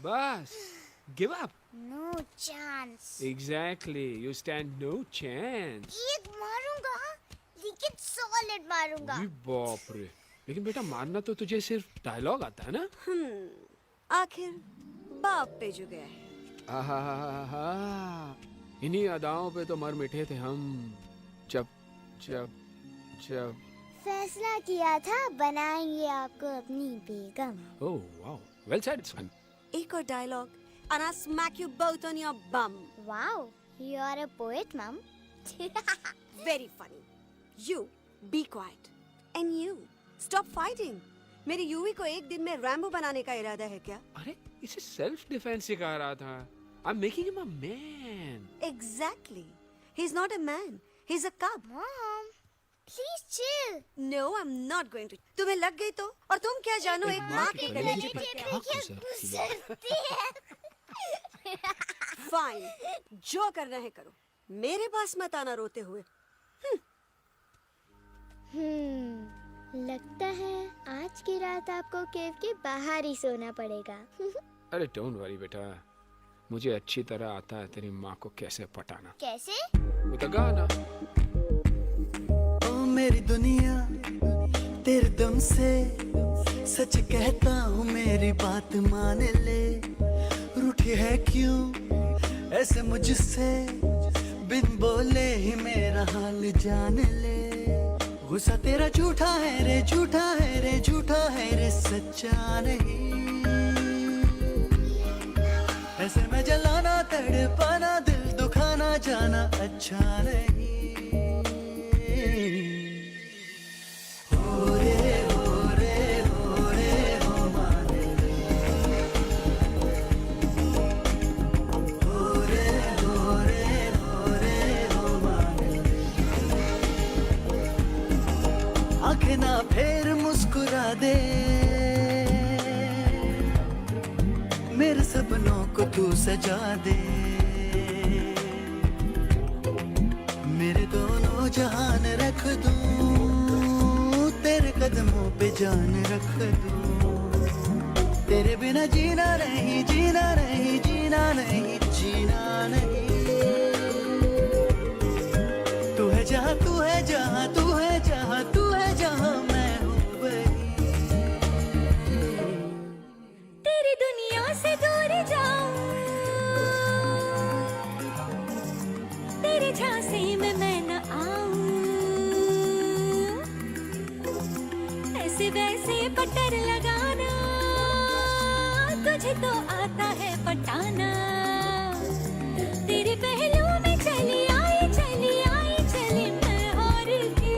बस give up. No chance. Exactly. You stand no chance. एक मारूंगा, लेकिन solid मारूंगा. अरे बाप रे. लेकिन बेटा मारना तो तुझे सिर्फ डायलॉग आता है ना? आखिर बाप पे जो गया है. आहा, इन्हीं अदाओं पे तो मर मिटे थे हम. जब जब जब फैसला किया था बनाएंगे आपको अपनी बेगम. Oh wow, well said. It's fine. एक और dialogue and I'll smack you both on your bum. Wow, you are a poet, mom. Very funny. You be quiet. And you stop fighting. मेरी यूवी को एक दिन में Rambo बनाने का इरादा है क्या? अरे इसे सेल्फ डिफेंस सिखा रहा था. I'm making him a man. Exactly. He's not a man. He's a cub. Mom, please chill. No, I'm not going to. तुम्हें लग गई तो? और तुम क्या जानो एक माँ के कलेजे पर क्या? गुजरती है. Fine. जो करना है करो. मेरे पास मत आना रोते हुए. लगता है आज की रात आपको केव के बाहर ही सोना पड़ेगा. अरे डोंट वरी बेटा, मुझे अच्छी तरह आता है तेरी माँ को कैसे पटाना. कैसे? वो तो गाना. ओ मेरी दुनिया तेरे दम से सच कहता हूँ, मेरी बात मान ले. रूठी है क्यों ऐसे मुझसे, बिन बोले ही मेरा हाल जान ले. गुस्सा तेरा झूठा है रे, झूठा है रे, झूठा है रे, सच्चा नहीं. ऐसे में जलाना तड़पाना, दिल दुखाना जाना अच्छा नहीं. हो रे हो रे हो रे हो माने रे. हो रे हो रे हो रे हो माने रे. आंखें ना फेर मुस्कुरा दे, मेरे सपनों को तू सजा दे. मेरे दोनों जहान रख दूं, तेरे कदमों पे जान रख दूं. तेरे बिना जीना नहीं, जीना नहीं, जीना नहीं, जीना नहीं. तू है जहाँ, तू है जहाँ, तू है जहाँ, तू है जहाँ, मैं हूँ वहीं. तेरी दुनिया से दूर जाऊं, तेरे झांसे में मैं न आऊं. ऐसे वैसे पटर लगाना, तुझे तो आता है पटाना. तेरे पहलू में चली आई, चली आई, चली मैं और भी.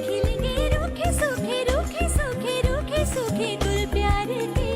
खिलेंगे रूखे सूखे, रूखे सूखे, रूखे सूखे गुल प्यार के.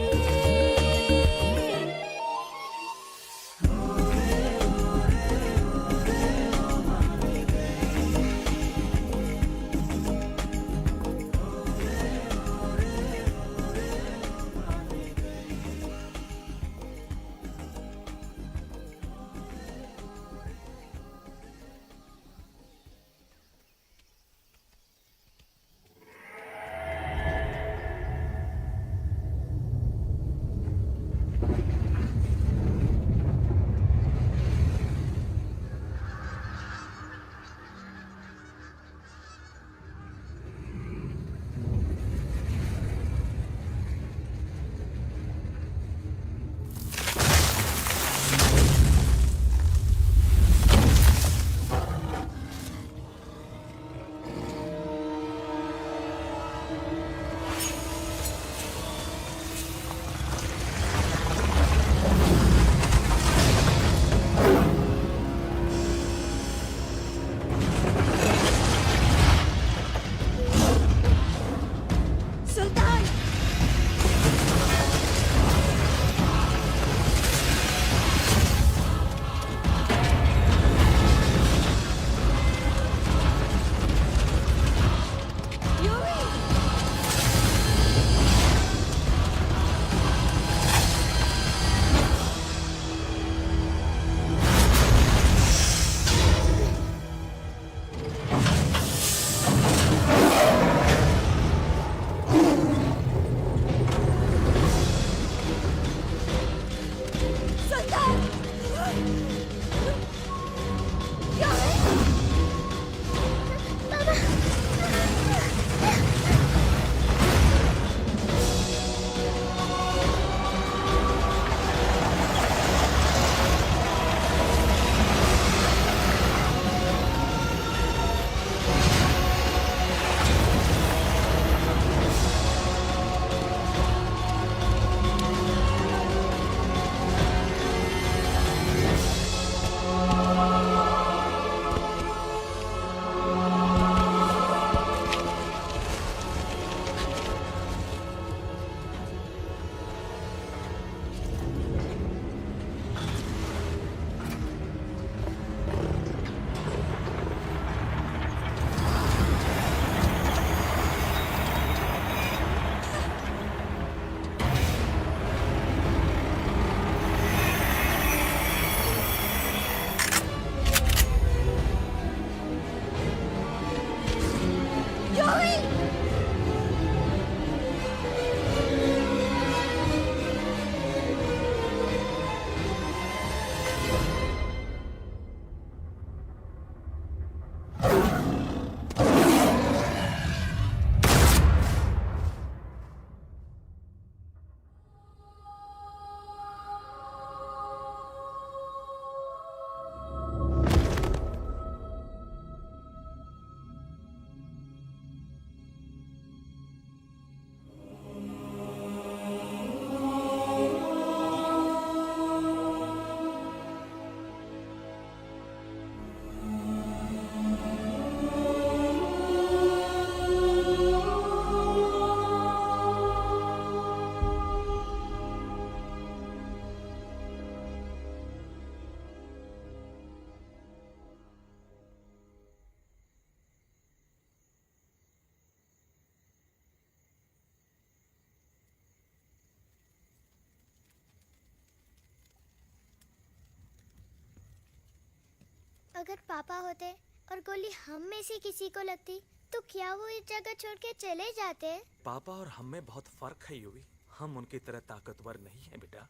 अगर पापा होते और गोली हम में से किसी को लगती तो क्या वो इस जगह छोड़ के चले जाते? पापा और हम में बहुत फर्क है यूवी। हम उनकी तरह ताकतवर नहीं है बेटा।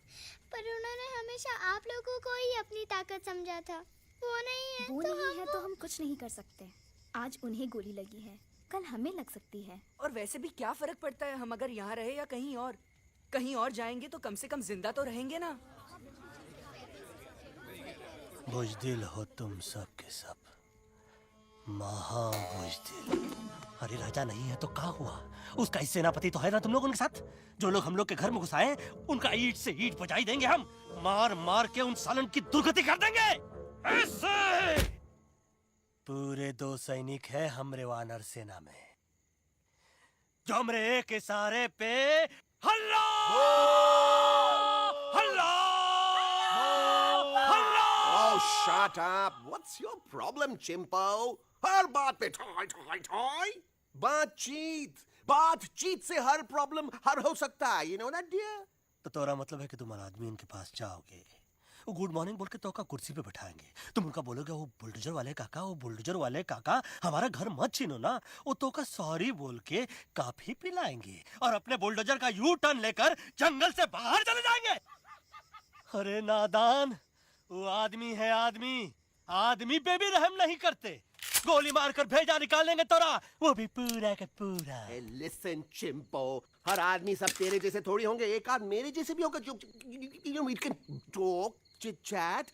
पर उन्होंने हमेशा आप लोगों को ही अपनी ताकत समझा था। वो नहीं है वो तो नहीं है तो हम कुछ नहीं कर सकते। आज उन्हें गोली लगी है, कल हमें लग सकती है। और वैसे भी क्या फर्क पड़ता है हम अगर यहाँ रहे या कहीं और? कहीं और जाएंगे तो कम से कम जिंदा तो रहेंगे ना। बुज़दिल हो तुम सब के सब, महाबुज़दिल। अरे राजा नहीं है तो क्या हुआ? उसका ही सेनापति तो है ना तुम लोग उनके साथ। जो लोग हम लोग के घर में घुसाए उनका ईंट से ईंट बजाई देंगे हम। मार मार के उन सालन की दुर्गति कर देंगे ऐसे। पूरे 2 सैनिक है हमरे वानर सेना में, जो हमरे एक इशारे पे हल्ला हल्ला हल्ला। Oh, shut up! What's your problem, Chimpo? हर बात पे ठॉय ठॉय ठॉय। बातचीत से हर प्रॉब्लम हल हो सकता है, you know that, dear? तो तोरा मतलब है कि तुम आदमी इनके पास जाओगे, वो गुड मॉर्निंग बोल के तो का कुर्सी पे बैठाएंगे, तुम उनका बोलोगे वो बुलडोजर वाले काका हमारा घर मत छीनो ना, वो तो का सॉरी बोल के काफी पिलाएंगे और अपने बुलडोजर का यू टर्न लेकर जंगल से बाहर चले जाएंगे। अरे नादान, वो आदमी है आदमी पे भी रहम नहीं करते। गोली मारकर भेजा निकाल लेंगे तोरा, वो भी पूरा का पूरा। लिसन चिंपो, हर आदमी सब तेरे जैसे थोड़ी होंगे, एक आध मेरे जैसे भी होगा जो we can talk, chit chat,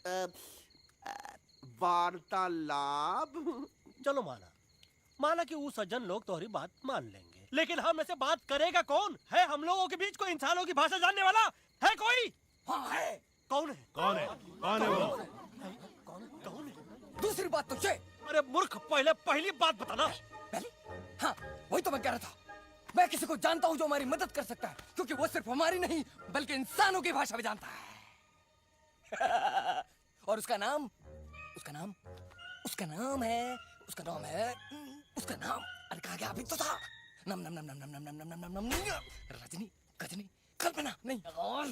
वार्तालाप। चलो माना कि वो सज्जन लोग तुम्हारी बात मान लेंगे, लेकिन हम ऐसे बात करेगा कौन? है हम लोगों के बीच कोई इंसानों की भाषा जानने वाला है कोई? हाँ है। कौन है वो? दूसरी बात तुझे। अरे मूर्ख, पहली बात बताना। पहले? हाँ, वही तो मैं कह रहा था। मैं किसी को जानता हूँ जो हमारी मदद कर सकता है, क्योंकि वो सिर्फ हमारी नहीं बल्कि इंसानों की भाषा भी जानता है। और उसका नाम है अरे कहा गया अभी तो था। नम रजनी गजनी कल्पना नहीं और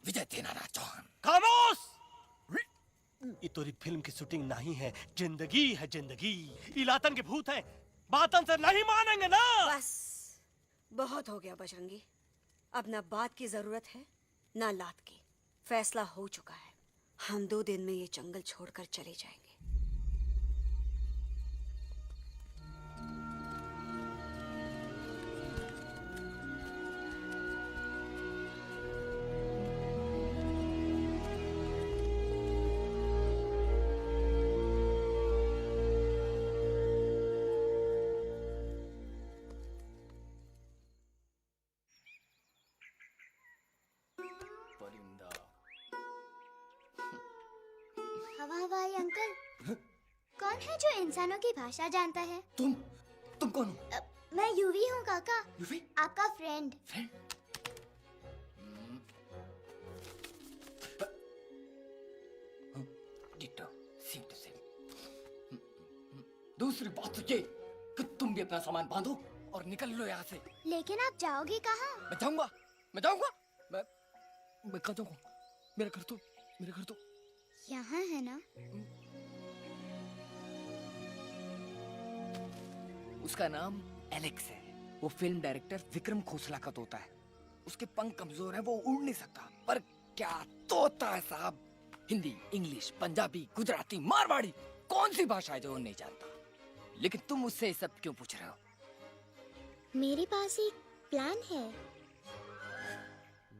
विजय देनाराज चौहान। खामोश! ये तोरी फिल्म की शूटिंग नहीं है, जिंदगी है जिंदगी। इलातन के भूत हैं, बातन से नहीं मानेंगे ना। बस बहुत हो गया बजरंगी, अब ना बात की जरूरत है ना लात की। फैसला हो चुका है, हम 2 दिन में ये जंगल छोड़कर चले जाएंगे। हवाई अंकल, कौन है जो इंसानों की भाषा जानता है? तुम कौन हो? मैं यूवी हूँ काका, यूवी? आपका friend. Ditto, same to same. दूसरी बात तो ये कि तुम भी अपना सामान बांधो और निकल लो यहाँ से। लेकिन आप जाओगे कहाँ? मैं जाऊंगा मैं कहाँ जाऊंगा? मेरा घर तो यहाँ है ना? उसका नाम एलेक्स है। वो फिल्म डायरेक्टर विक्रम खोसला का तोता है। उसके पंख कमजोर है, वो उड़ नहीं सकता, पर क्या तोता है साहब। हिंदी, इंग्लिश, पंजाबी, गुजराती, मारवाड़ी, कौन सी भाषा है जो वो नहीं जानता? लेकिन तुम उससे ये सब क्यों पूछ रहे हो? मेरे पास एक प्लान है।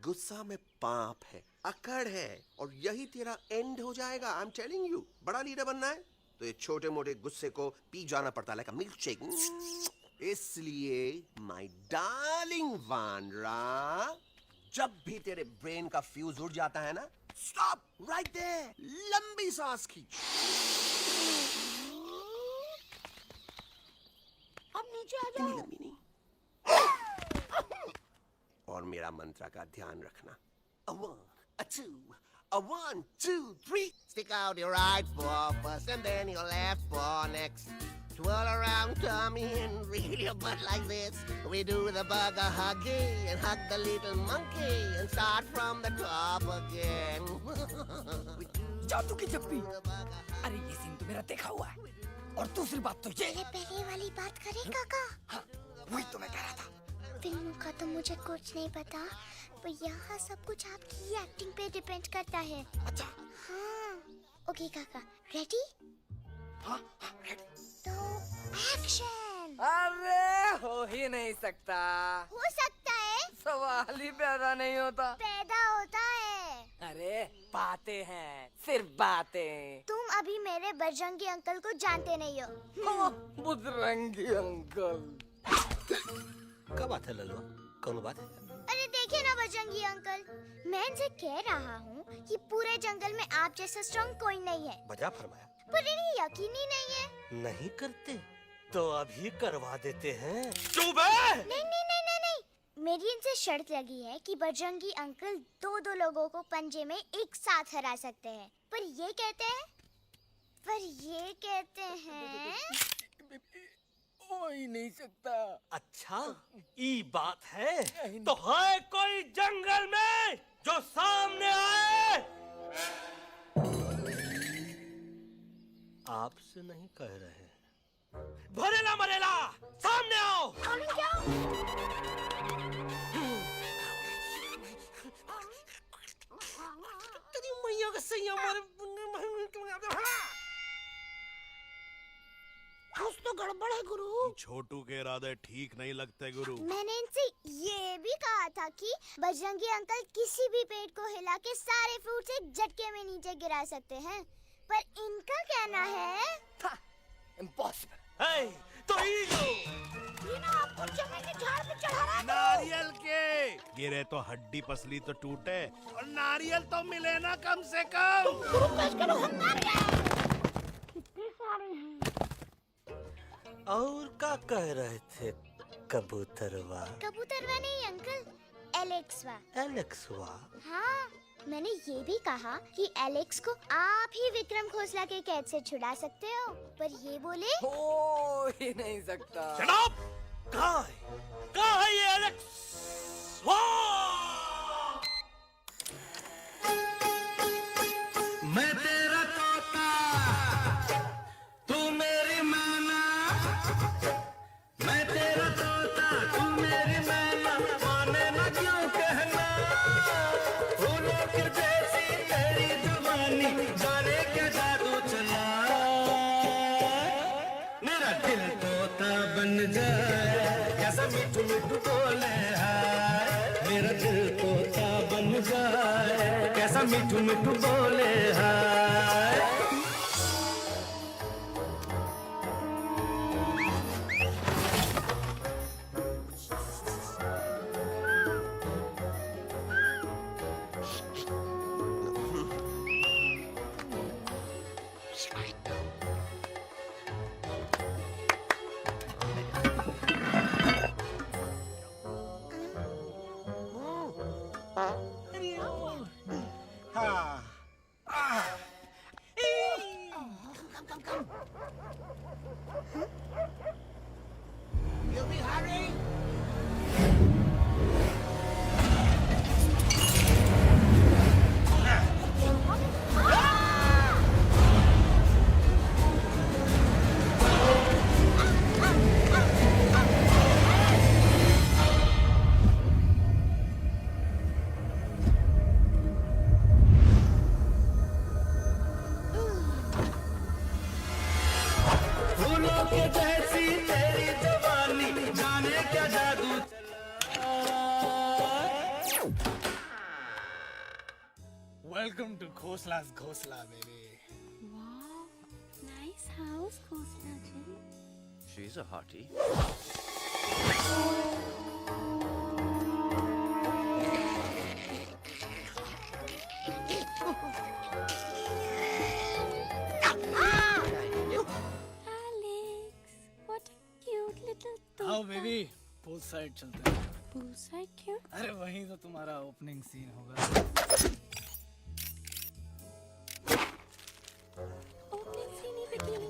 गुस्सा में पाप है, अकड़ है, और यही तेरा एंड हो जाएगा। आई एम टेलिंग यू, बड़ा लीडर बनना है तो ये छोटे मोटे गुस्से को पी जाना पड़ता है, लाइक अ मिल्क शेक। इसलिए माय डार्लिंग वानरा, जब भी तेरे ब्रेन का फ्यूज उड़ जाता है ना, स्टॉप राइट देयर, लंबी सांस खींच, अब नीचे आ जाओ। लंबी नहीं, और मेरा मंत्र का ध्यान रखना। A 1, a 2, a 1, 2, 3. Stick out your right paw first and then your left paw next. Twirl around down, Tommy, and reel your butt like this. We do the bugger huggy and hug the little monkey and start from the top again. जादू की चप्पी। अरे ये scene तो मेरा देखा हुआ है। और दूसरी बात तो ये पहले वाली बात करें काका। हाँ, वही तो मैं कह रहा था। फिल्मों का तो मुझे कुछ नहीं पता, पर यहाँ सब कुछ आपकी एक्टिंग पे डिपेंड करता है। अच्छा। हाँ। ओके काका, रेडी? हाँ, रेडी। तो एक्शन। अरे हो ही नहीं सकता। हो सकता है। सवाल ही पैदा नहीं होता। पैदा होता है। अरे बातें हैं, सिर्फ बातें। तुम अभी मेरे बजरंगी अंकल को जानते नहीं हो। बजरंगी अंकल। क्या बात है ललो? कौन बात है? अरे देखिए ना बजरंगी अंकल, मैं इनसे कह रहा हूँ कि पूरे जंगल में आप जैसा स्ट्रॉन्ग कोई नहीं है। बजा फरमाया। पर इन्हें यकीन ही नहीं है। नहीं करते तो अभी करवा देते हैं। चुप है। नहीं नहीं नहीं नहीं नहीं, मेरी इनसे शर्त लगी है कि बजरंगी अंकल दो लोगों को पंजे में एक साथ हरा सकते हैं। पर ये कहते हैं हो ही नहीं सकता। अच्छा, ये बात है तो है कोई जंगल में जो सामने आए? आपसे नहीं कह रहे। भरेला मरेला सामने आओ। तेरी मैया का सही हमारे कुछ तो गड़बड़ है गुरु। छोटू के इरादे ठीक नहीं लगते गुरु। मैंने इनसे ये भी कहा था कि बजरंगी अंकल किसी भी पेड़ को हिला के सारे फ्रूट्स एक झटके में नीचे गिरा सकते हैं, पर इनका कहना है इम्पॉसिबल। तो ये ना आपको जमीन के झाड़ पे चढ़ा रहा है। नारियल के गिरे तो हड्डी पसली तो टूटे और नारियल तो मिले ना कम से कम। और क्या कह रहे थे कबूतरवा? कबूतरवा नहीं अंकल, एलेक्सवा। एलेक्सवा? हाँ, मैंने ये भी कहा कि एलेक्स को आप ही विक्रम खोसला के कैद से छुड़ा सकते हो, पर ये बोले हो ही नहीं सकता। Shut up! कहाँ है ये एलेक्स? मैं तेरा तोता, तू मेरी मैना। मैं तेरा तोता, तू मेरी मैना। माने ना क्यों कहना, फूलों के जैसी तेरी जुबानी, जाने क्या जादू चला। मेरा दिल तोता बन जाए, कैसा मिठू मिठू बोले हाय। मेरा दिल तोता बन जाए, कैसा मिठू मिठू बोले हाय। You'll be hurry. फूलों के जैसी तेरी जवानी, जाने क्या जादू Welcome to Khosla's Khosla, baby. Wow, nice house, Khosla ji. She's a hottie. Alex, what a cute little आओ toad. बेबी, पूल साइड चलते हैं। Pool side cute. अरे वहीं तो तुम्हारा ओपनिंग सीन होगा। Opening scene in bikini.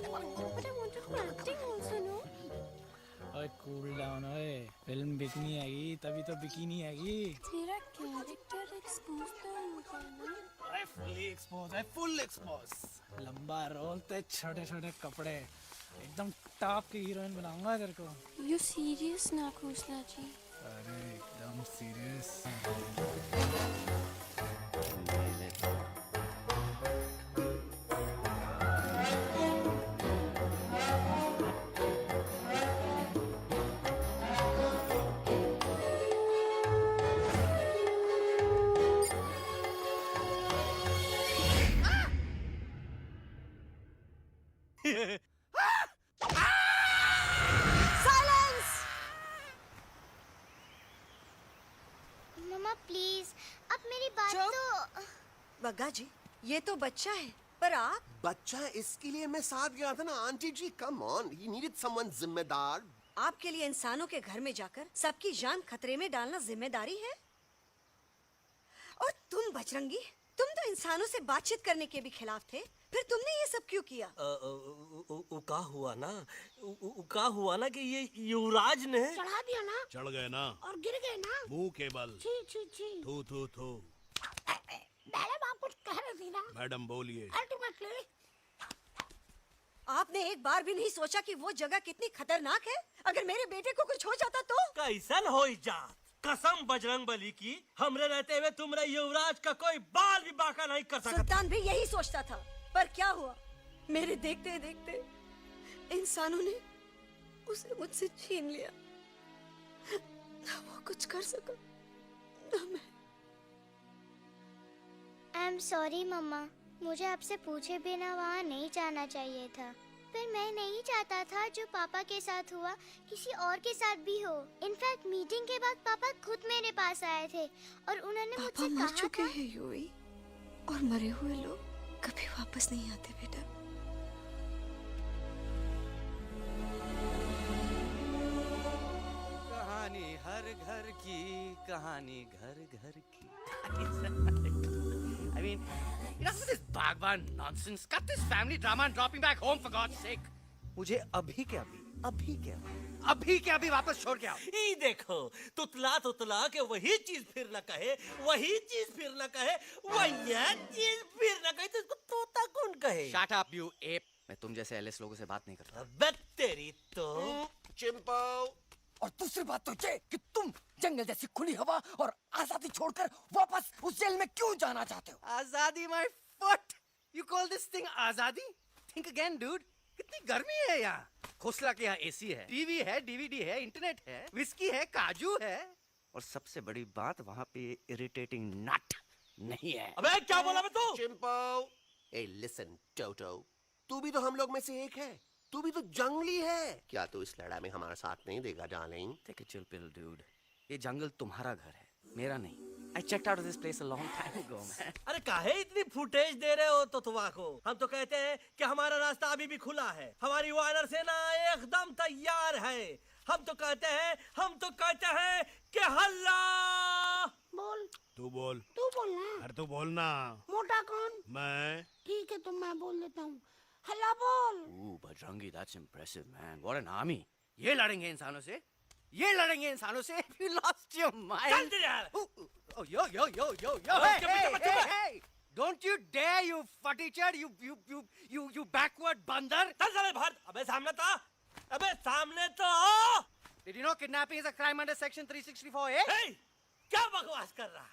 But I want to do acting also, no? ओए cool down ओए, फिल्म बिकनी आएगी तभी तो बिकिनी आएगी। तेरा कैरेक्टर एक्सपोज तो होगा ना। ओए फुली एक्सपोज है, फुल एक्सपोज। लंबा रोल ते छोटे छोटे कपड़े, एकदम टॉप की हीरोइन बनाऊंगा तेरे को। यू सीरियस ना खोसला जी? अरे एकदम सीरियस। मम्मा प्लीज, अब मेरी बात चुप। तो। बग्गा जी, ये तो बच्चा है, पर आप बच्चा, इसके लिए मैं साथ गया था ना आंटी जी। Come on, he needed someone जिम्मेदार। आपके लिए इंसानों के घर में जाकर सबकी जान खतरे में डालना जिम्मेदारी है? और तुम बजरंगी, तुम तो इंसानों से बातचीत करने के भी खिलाफ थे, फिर तुमने ये सब क्यों किया? का हुआ ना कि ये युवराज ने चढ़ा दिया ना, चढ़ गए ना और गिर गए ना। मुंह के बल। छी छी छी। थू थू थू। मैडम आप कुछ कह रही थी ना? मैडम बोलिए। अल्टीमेटली आपने एक बार भी नहीं सोचा कि वो जगह कितनी खतरनाक है? अगर मेरे बेटे को कुछ हो जाता तो? कैसन हो जा, कसम बजरंग बली की, हमरे रहते हुए तुमरे युवराज का कोई बाल भी बाका नहीं कर सकता। सुल्तान भी यही सोचता था, पर क्या हुआ? मेरे देखते देखते इंसानों ने उसे मुझसे छीन लिया। ना वो कुछ कर सका, ना मैं। आई एम सॉरी मम्मा, मुझे आपसे पूछे बिना वहाँ नहीं जाना चाहिए था। पर मैं नहीं चाहता था जो पापा के साथ हुआ किसी और के साथ भी हो। इनफैक्ट मीटिंग के बाद पापा खुद मेरे पास आए थे और उन्होंने मुझसे कहा मर चुके था। हैं यूवी, और मरे हुए लोग कभी वापस नहीं आते बेटा। कहानी हर घर की, कहानी घर घर की। I mean, enough of this Bhagwan nonsense. Cut this family drama and drop me back home for God's sake. मुझे अभी के अभी वापस छोड़ के आओ। ई देखो, तुतला के वही चीज फिर न कहे, वही चीज फिर न कहे, वही चीज फिर न कहे, तो इसको तोता कौन कहे? Shut up, you ape. मैं तुम जैसे एलिस लोगों से बात नहीं करता। अबे तेरी तो। चिंपो। और दूसरी बात तो ये कि तुम जंगल जैसी खुली हवा और आजादी छोड़कर वापस उस जेल में क्यों जाना चाहते हो? आजादी my foot. You call this thing आजादी? Think again, dude. कितनी गर्मी है यहाँ। खोसला के यहाँ एसी है, टीवी है, डीवीडी है, इंटरनेट है, विस्की है, काजू है, और सबसे बड़ी बात वहाँ पे इरिटेटिंग नट नहीं है। अबे क्या बोला मैं तू? चिंपो। ए लिसन टोटो, तू भी तो हम लोग में से एक है। तू भी तो जंगली है। क्या तू इस लड़ाई में हमारा साथ नहीं देगा darling? Take a chill pill, dude. ये जंगल तुम्हारा घर है, मेरा नहीं। I checked out of this place a long time ago, man. अरे काहे इतनी फुटेज दे रहे हो तुतवा को? हम तो कहते हैं कि हमारा रास्ता अभी भी खुला है, हमारी वानर सेना एकदम तैयार है। हम तो कहते हैं कि हल्ला। बोल। तू बोल। तू बोलना। अरे तू बोलना। मोटा कौन? मैं। ठीक है तो मैं बोल देता हूँ। हल्ला बोल। Ooh, Bajrangi, that's impressive, man. What an army. ये लड़ेंगे इंसानों से? ये लड़ेंगे इंसानों से? You lost your mind. चल दे यार। Oh, yo. Hey. Don't you dare, you futichard, you backward बंदर. चल साले बाहर। अबे सामने तो आओ। Did you know kidnapping is a crime under section 364A? Hey, क्या बकवास कर रहा है?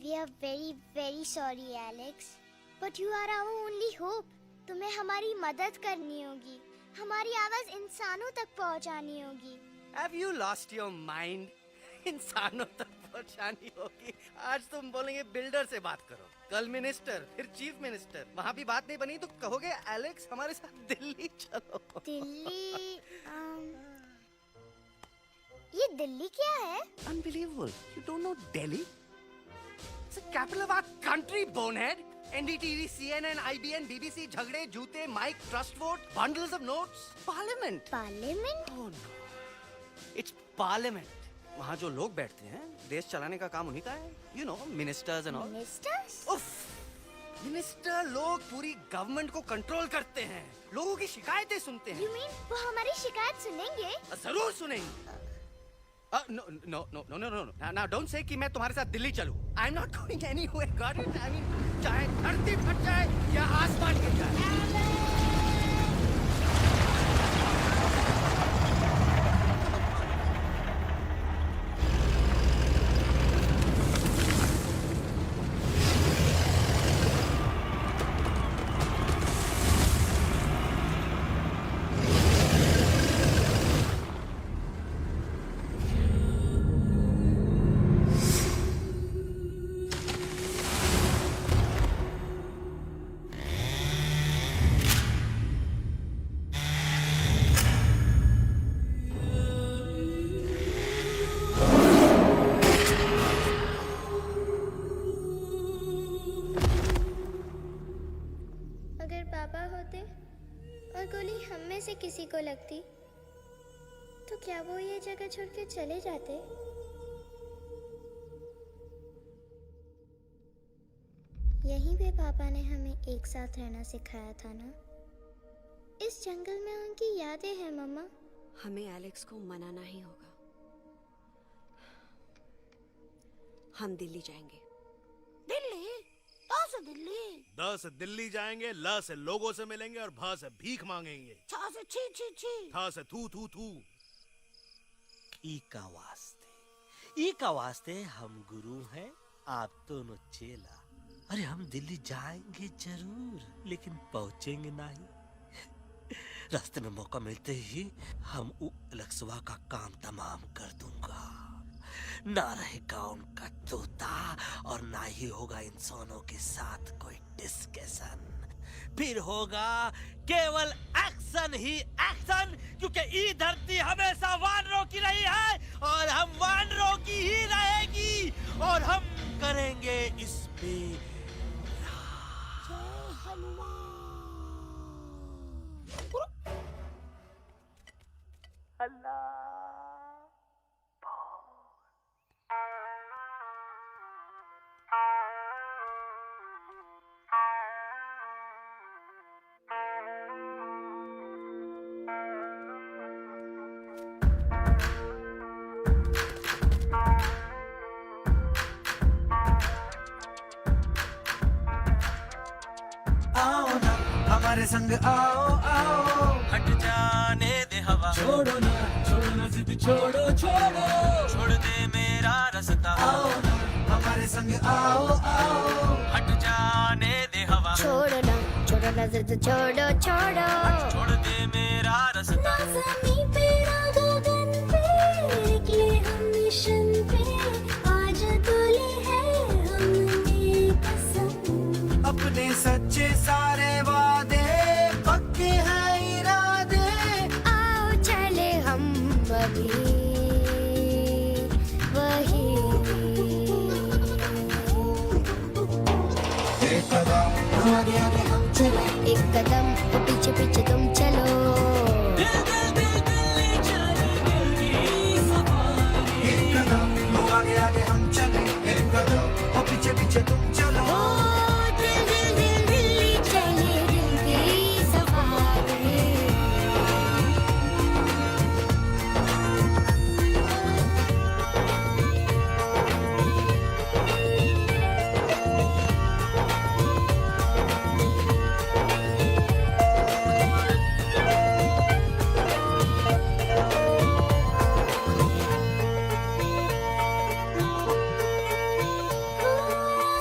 We are very very sorry, Alex. But you are our only hope. तुम्हें हमारी मदद करनी होगी, हमारी आवाज इंसानों तक पहुंचानी होगी। Have you lost your mind? इंसानों तक पहुंचानी होगी। आज तुम बोलेंगे बिल्डर से बात करो, कल मिनिस्टर, फिर चीफ मिनिस्टर। वहाँ भी बात नहीं बनी तो कहोगे एलेक्स हमारे साथ दिल्ली चलो। दिल्ली ये दिल्ली क्या है? Unbelievable. You don't know Delhi? It's the capital of our country, bonehead. NDTV, CNN, IBN, BBC, झगड़े, जूते, mike, trust vote, bundles of notes, parliament. Parliament? Oh no. It's parliament. वहाँ जो लोग बैठते हैं, देश चलाने का काम उन्हीं का है. You know, ministers and all. Ministers? Uff. Minister लोग पूरी गवर्नमेंट को कंट्रोल करते हैं, लोगों की शिकायतें सुनते हैं। You mean वो हमारी शिकायत सुनेंगे? जरूर सुनेंगे। No no no no no no now don't say कि मैं तुम्हारे साथ दिल्ली चलूं। I am not going anywhere, got it? I mean चाहे धरती फट जाए या आसमान गिर जाए। अगर पापा होते और गोली हम में से किसी को लगती तो क्या वो ये जगह छोड़ के चले जाते? यहीं पे पापा ने हमें एक साथ रहना सिखाया था ना। इस जंगल में उनकी यादें हैं मम्मा। हमें एलेक्स को मनाना ही होगा। हम दिल्ली जाएंगे। दिल्ली? कहाँ से दिल्ली? द से दिल्ली जाएंगे, ल से लोगों से मिलेंगे और भ से भीख मांगेंगे, छ से छी छी छी, थ से थू थू थू। ई का वास्ते हम गुरु हैं, आप दोनों चेला। अरे हम दिल्ली जाएंगे जरूर, लेकिन पहुंचेंगे नहीं। रास्ते में मौका मिलते ही हम लक्सवा का काम तमाम कर दूंगा। ना रहेगा उनका तोता और ना ही होगा इंसानों के साथ कोई डिस्कशन। फिर होगा केवल एक्शन ही एक्शन, क्योंकि ये धरती हमेशा वानरों की रही है और हम वानरों की ही रहेगी और हम करेंगे इस पे हमारे संग आओ आओ, हट जाने दे हवा, छोड़ो ना जिद, छोड़ो छोड़ो, छोड़ दे मेरा रास्ता। आओ ना हमारे संग आओ आओ, हट जाने दे हवा, छोड़ो ना जिद, छोड़ो छोड़ो, छोड़ दे मेरा रास्ता। ज़मीं पे ना गगन पे, निकले हम मिशन पे, आज तुले है हमने कसम। अपने सच्चे सारे वादे पक्के हैं इरादे, आओ चले हम अभी वही। एक कदम आगे आगे हम चले, एक कदम पीछे पीछे तुम चलो। एक कदम आगे आगे हम चले, एक कदम पीछे पीछे तुम चलो। दिल्ली चले दिल की सफारी।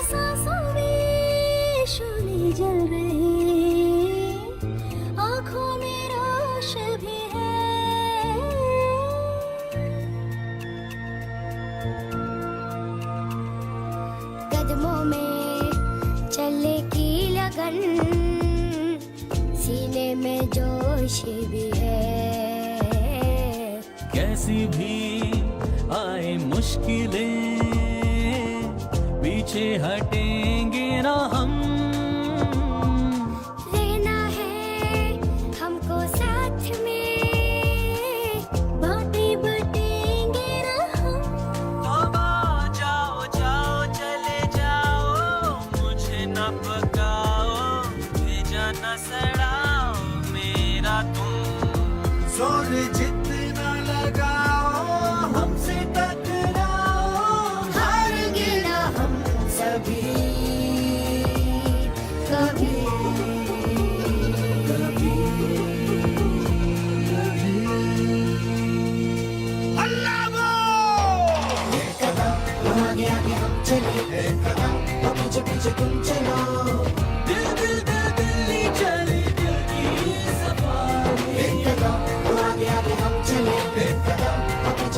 सांसों में शोले जल रहे, आँखों में रोश भी है। कदमों में चले की लगन, सीने में जोश भी है। कैसी भी आए मुश्किलें, पीछे हटेंगे ना हम। रहना है हमको साथ में, बातें बटेंगे ना हम। जाओ जाओ चले जाओ, मुझे न पका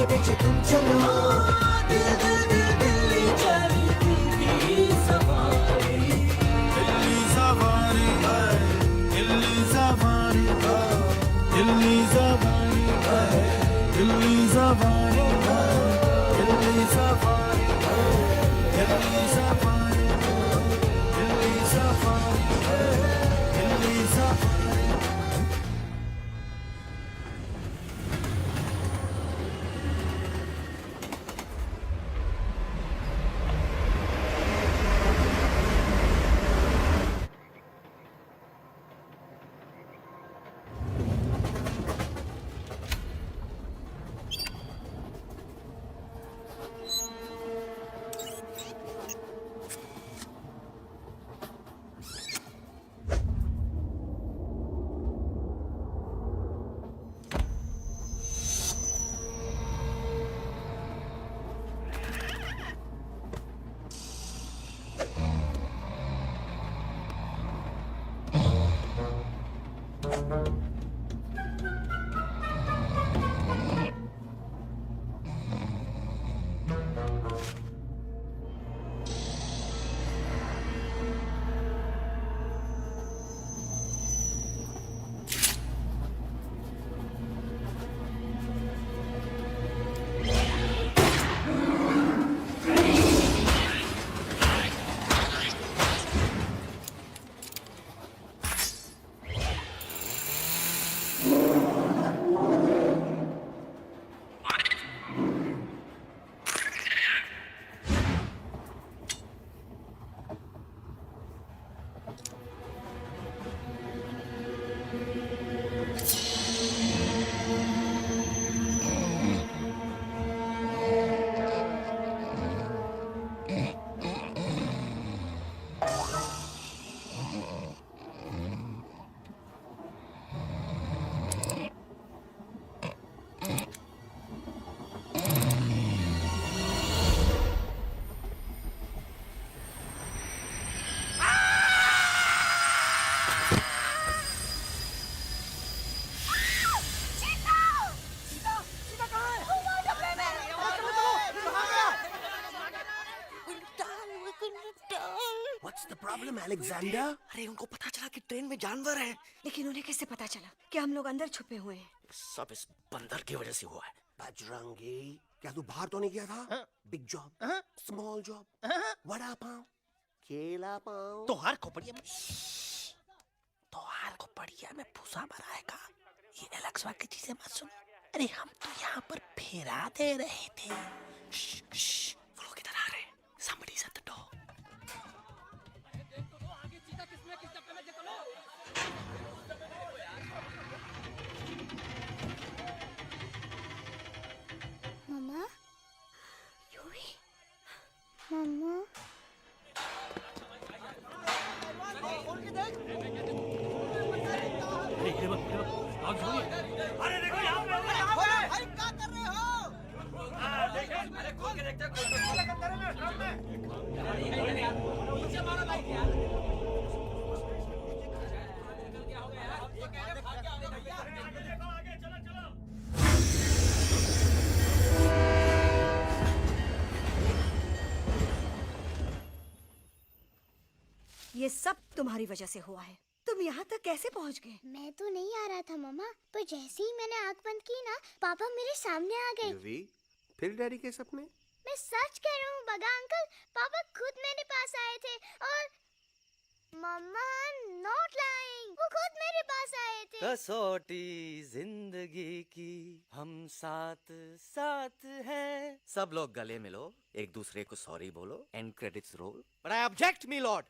पीछे पीछे तुम चलो दिल दिल दिल दिल्ली चली दिल्ली सवारी दिल्ली सवारी दिल्ली सवारी दिल्ली सवारी दिल्ली सवारी दिल्ली सवारी दिल्ली सवारी दिल्ली सवारी दिल्ली सवारी What's the problem, Alexander? अरे उनको पता चला कि ट्रेन में जानवर है, लेकिन उन्हें कैसे पता चला कि हम लोग अंदर छुपे हुए हैं? सब इस बंदर की वजह से हुआ है। बजरंगी, क्या तू बाहर तो नहीं गया था? Big job, small job, vada pav, केला पाव। तोहार खोपड़िया में भूसा भराएगा। ये एलेक्सा की चीजें मत सुन। अरे हम तो यहाँ पर फेरा दे रहे थे। वो लोग इधर आ रहे हैं। Somebody's at the door. Mamma Yuvi mamma अरे देखो यहाँ पे भाई क्या कर रहे हो? देखो अरे खोल के देखते ये सब तुम्हारी वजह से हुआ है। तुम यहाँ तक कैसे पहुँच गए? मैं तो नहीं आ रहा था मम्मा, पर जैसे ही मैंने आंख बंद की ना, पापा मेरे सामने आ गए। यूवी, फिर डैडी के सपने? मैं सच कह रहा हूँ बगा अंकल, पापा खुद मेरे पास आए थे और मम्मा नॉट लाइंग, वो खुद मेरे पास आए थे। कसौटी जिंदगी की हम साथ साथ हैं। सब लोग गले मिलो, एक दूसरे को सॉरी बोलो, and credits roll. But I object milord,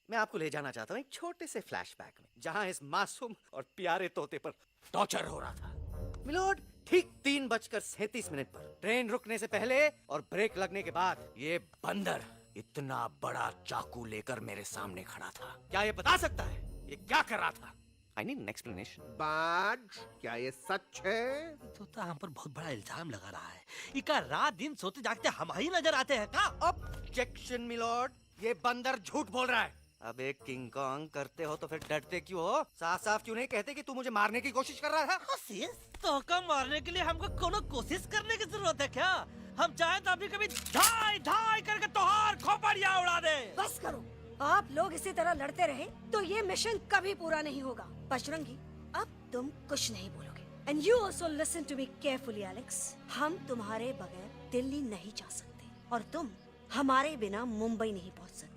मैं आपको ले जाना चाहता हूँ एक छोटे से फ्लैशबैक में, जहाँ इस मासूम और प्यारे तोते पर टॉर्चर हो रहा था। मिलॉर्ड, ठीक 3:37 पर ट्रेन रुकने से पहले और ब्रेक लगने के बाद ये बंदर इतना बड़ा चाकू लेकर मेरे सामने खड़ा था। क्या ये बता सकता है ये क्या कर रहा था? I need an explanation. बाज, क्या ये सच है? तोता हम पर बहुत बड़ा इल्जाम लगा रहा है। इका रात दिन सोते जागते हम ही नजर आते हैं का? ऑब्जेक्शन मिलॉर्ड, ये बंदर झूठ बोल रहा है। अब एक किंग कॉन्ग करते हो तो फिर डरते क्यों हो? साफ साफ क्यों नहीं कहते कि तू मुझे मारने की कोशिश कर रहा था? तो का मारने के लिए हमको कोनो कोशिश करने की जरूरत है क्या? हम चाहे तो अभी कभी धाई धाई करके तोहार खोपड़िया उड़ा दे। बस करो, आप लोग इसी तरह लड़ते रहे तो ये मिशन कभी पूरा नहीं होगा। बजरंगी, अब तुम कुछ नहीं बोलोगे। And you also listen to me carefully Alex. हम तुम्हारे बगैर दिल्ली नहीं जा सकते और तुम हमारे बिना मुंबई नहीं पहुंच सकते।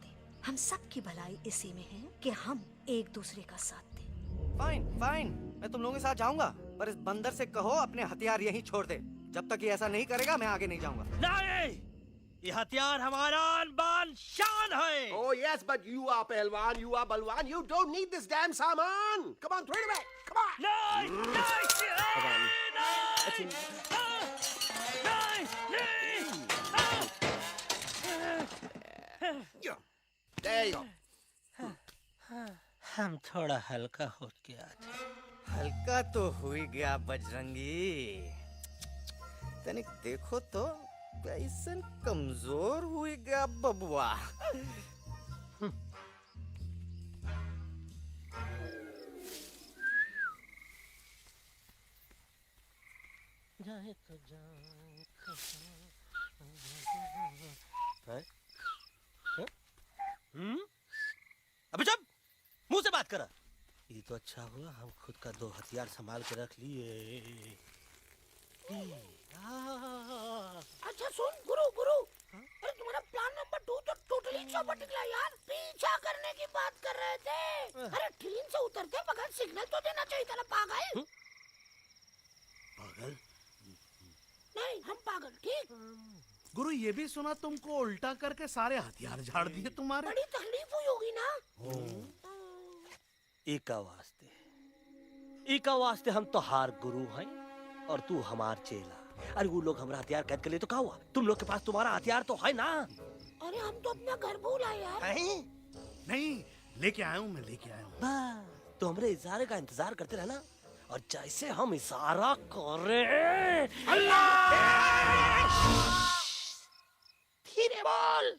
हम सब की भलाई इसी में है कि हम एक दूसरे का साथ दें। फाइन फाइन, मैं तुम लोगों के साथ जाऊंगा, पर इस बंदर से कहो अपने हथियार यहीं छोड़ दे। जब तक ये ऐसा नहीं करेगा मैं आगे नहीं जाऊंगा। नहीं, ये हथियार हमारा आन-बान शान है। Oh yes, but you are पहलवान, you are बलवान. You don't need this damn सामान. Come on, throw it away. Come on. There you go. हम थोड़ा हल्का हो गया थे। हल्का तो हुई गया बजरंगी, तनिक देखो तो कैसन कमजोर हुई गया बबुआ। जाए तो अबे जब मुंह से बात करा। ये तो अच्छा हुआ हम खुद का दो हथियार संभाल के रख लिए। अच्छा सुन गुरु गुरु, अरे तुम्हारा प्लान नंबर 2 तो टोटली चौपट निकला यार। पीछा करने की बात कर रहे थे। अरे ट्रेन से उतरते बगैर सिग्नल तो देना चाहिए था ना पागल। पागल? नहीं हम पागल, ठीक। गुरु ये भी सुना तुमको उल्टा करके सारे हथियार झाड़ दिए तुम्हारे। बड़ी तकलीफ हुई होगी ना। एका वास्ते हम तो हार गुरु हैं और तू हमार चेला। अरे वो लोग हमारा हथियार कैद कर ले तो क्या हुआ? तुम लोग के पास तुम्हारा हथियार तो है ना। अरे हम तो अपना घर भूल आए यार। नहीं लेके आया हूँ, मैं लेके आया हूँ। तो हमारे इशारे का इंतजार करते रहना और जैसे हम इशारा करें धीरे बोल।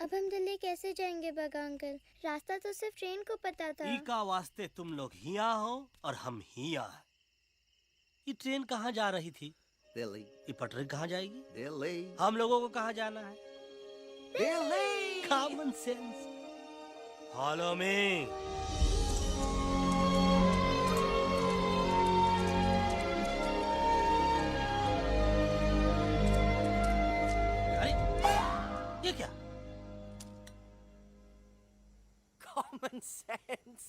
अब हम दिल्ली कैसे जाएंगे बगा अंकल? रास्ता तो सिर्फ ट्रेन को पता था। का वास्ते तुम लोग हिया हो और हम हिया। ये ट्रेन कहाँ जा रही थी? दिल्ली. ये पटरी कहाँ जाएगी? दिल्ली. हम लोगों को कहाँ जाना है? Delhi. Common sense. Follow me. ये क्या? Common sense,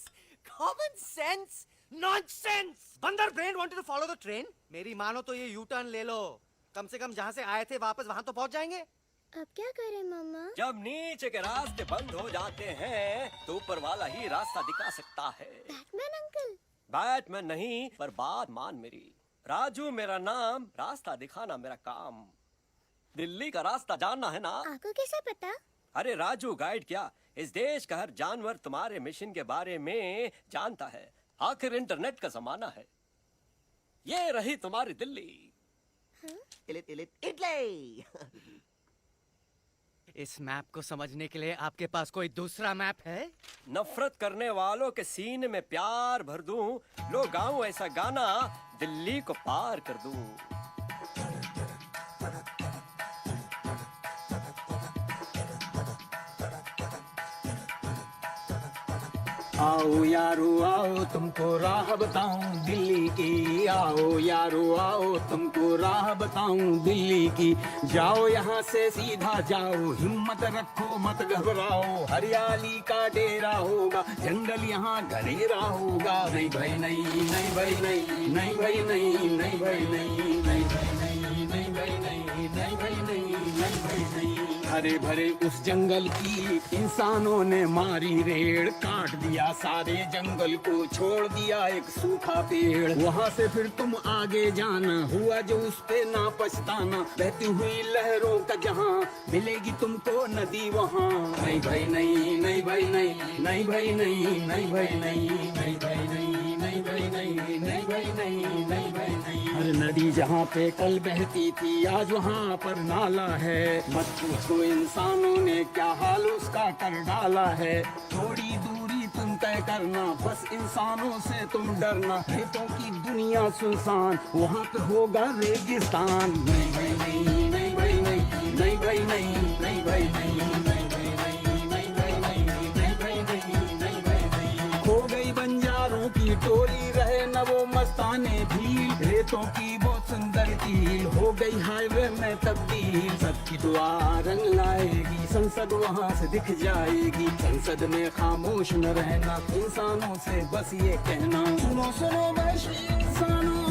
common sense, nonsense. बंदर brain wanted to follow the train. मेरी मानो तो ये यू टर्न ले लो। कम से कम जहाँ से आए थे वापस वहाँ तो पहुँच जाएंगे। अब क्या करें मम्मा? जब नीचे के रास्ते बंद हो जाते हैं तो ऊपर वाला ही रास्ता दिखा सकता है। Batman uncle? बैटमैन नहीं, पर बात मान मेरी। राजू मेरा नाम, रास्ता दिखाना मेरा काम। दिल्ली का रास्ता जानना है ना? आपको कैसे पता? अरे राजू गाइड क्या, इस देश का हर जानवर तुम्हारे मिशन के बारे में जानता है। आखिर इंटरनेट का जमाना है। ये रही तुम्हारी दिल्ली। इटली। इस मैप को समझने के लिए आपके पास कोई दूसरा मैप है? नफरत करने वालों के सीने में प्यार भर दूं, लो गाऊं ऐसा गाना, दिल्ली को पार कर दूं। आओ यारो आओ तुमको राह बताऊं दिल्ली की। आओ यारो आओ तुमको राह बताऊं दिल्ली की। जाओ यहाँ से सीधा जाओ, हिम्मत रखो मत घबराओ। हरियाली का डेरा होगा, जंगल यहाँ घनेरा होगा। नहीं भाई नहीं, नहीं भाई नहीं, नहीं भाई नहीं, नहीं भाई नहीं, नहीं भाई नहीं, नहीं भाई नहीं, नहीं भाई नहीं, नहीं भाई नहीं। हरे भरे उस जंगल की इंसानों ने मारी रेड़, काट दिया सारे जंगल को, छोड़ दिया एक सूखा पेड़। वहाँ से फिर तुम आगे जाना, हुआ जो उस पे ना पछताना। बहती हुई लहरों का जहाँ, मिलेगी तुमको नदी वहाँ। नहीं भाई नहीं, नहीं भाई नहीं, नहीं भाई नहीं, नहीं भाई नहीं, नहीं भाई नहीं, नहीं भाई नहीं, नहीं भाई नहीं, नहीं भाई नहीं। अरे नदी जहाँ पे कल बहती थी आज वहाँ पर नाला है। मत पूछो इंसानों ने क्या हाल उसका कर डाला है। थोड़ी दूरी तुम तय करना, बस इंसानों से तुम डरना। खेतों की दुनिया सुनसान, वहाँ पे होगा रेगिस्तान। नहीं भाई नहीं, नहीं भाई नहीं, नहीं भाई नहीं, नहीं भाई नहीं, नहीं भाई नहीं, नहीं भाई नहीं, नहीं भाई नहीं, नहीं भाई नहीं। खो गई बंजारों की टोली, रहे न वो मस्ताने भील। रेतों की बहुत सुंदर झील हो गई हाईवे में तब्दील। सबकी दुआ रंग लाएगी, संसद वहाँ से दिख जाएगी। संसद में खामोश न रहना, इंसानों से बस ये कहना। सुनो सुनो वैशी इंसानों,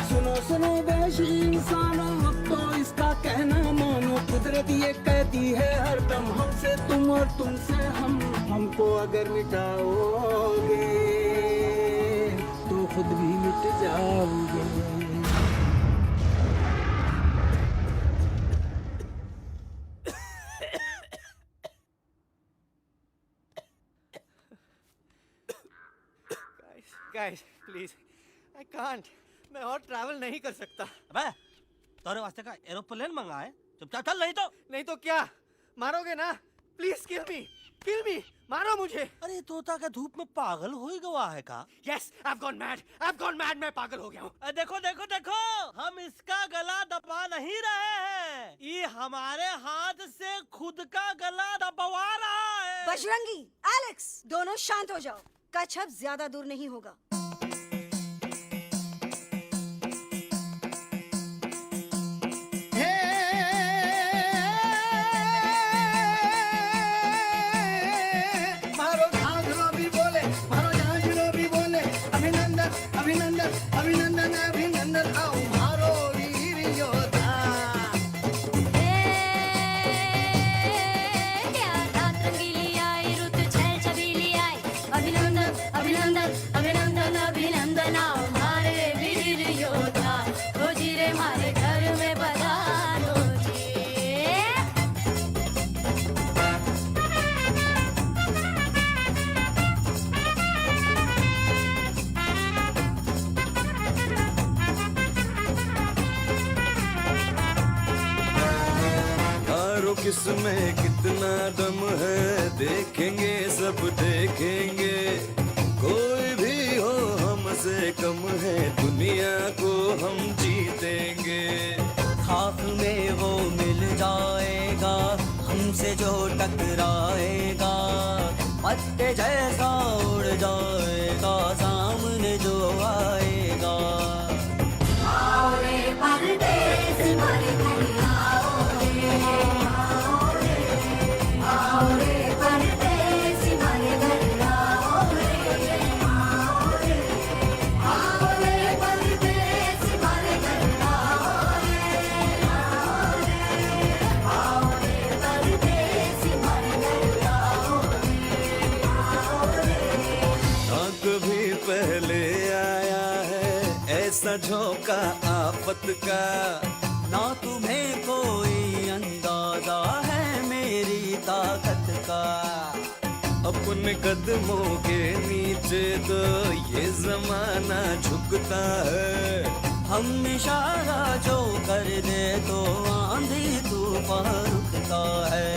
सुनो सुनो वैशी इंसानों, अब तो इसका कहना मानो। कुदरत ये कहती है हरदम, हमसे तुम और तुमसे हम। हमको अगर मिटाओगे तो खुद भी मिट जाओगे। Guys, please, I can't. मैं और ट्रैवल नहीं कर सकता। अबे तोरे वास्ते का एरोप्लेन मंगा है, चुपचाप चल। नहीं तो क्या मारोगे ना? प्लीज किल मी, मारो मुझे। अरे तोता का धूप में पागल हो ही गवा है का? Yes, I've gone mad, मैं पागल हो गया हूँ। देखो देखो देखो, हम इसका गला दबा नहीं रहे हैं, ये हमारे हाथ से खुद का गला दबवा रहा है। बजरंगी, एलेक्स, दोनों शांत हो जाओ। कच्छप ज्यादा दूर नहीं होगा। मारो झांझरो भी बोले, मारो झांझरो भी बोले। अभिनंदन अभिनंदन अभिनंदन अभिनंदन, आओ मारो वीर योद्धा। अभिनंदन अभिनंदन आओ हमारे वीर योद्धा। ओ जी रे हमारे घर में पधारो जी। यारो किसमें कितना दम है, देखेंगे सब देखेंगे। कोई भी हो हमसे कम है, दुनिया को हम जीतेंगे। खाक में वो मिल जाएगा, हमसे जो टकराएगा। पत्ते जैसा उड़ जाएगा, सामने जो आएगा। आओ रे परदेसी मारे घर आओ रे, आओ रे परदेसी मारे घर आओ रे, आओ रे परदेसी मारे घर आओ रे, आओ रे परदेसी मारे घर आओ रे। ना कभी पहले आया है ऐसा झोंका आफत का, ना तुम्हें कोई अंदाजा है मेरी ताकत का। अपने कदमों के नीचे तो ये जमाना झुकता है। हम इशारा जो कर दे तो आंधी तूफान रुकता है।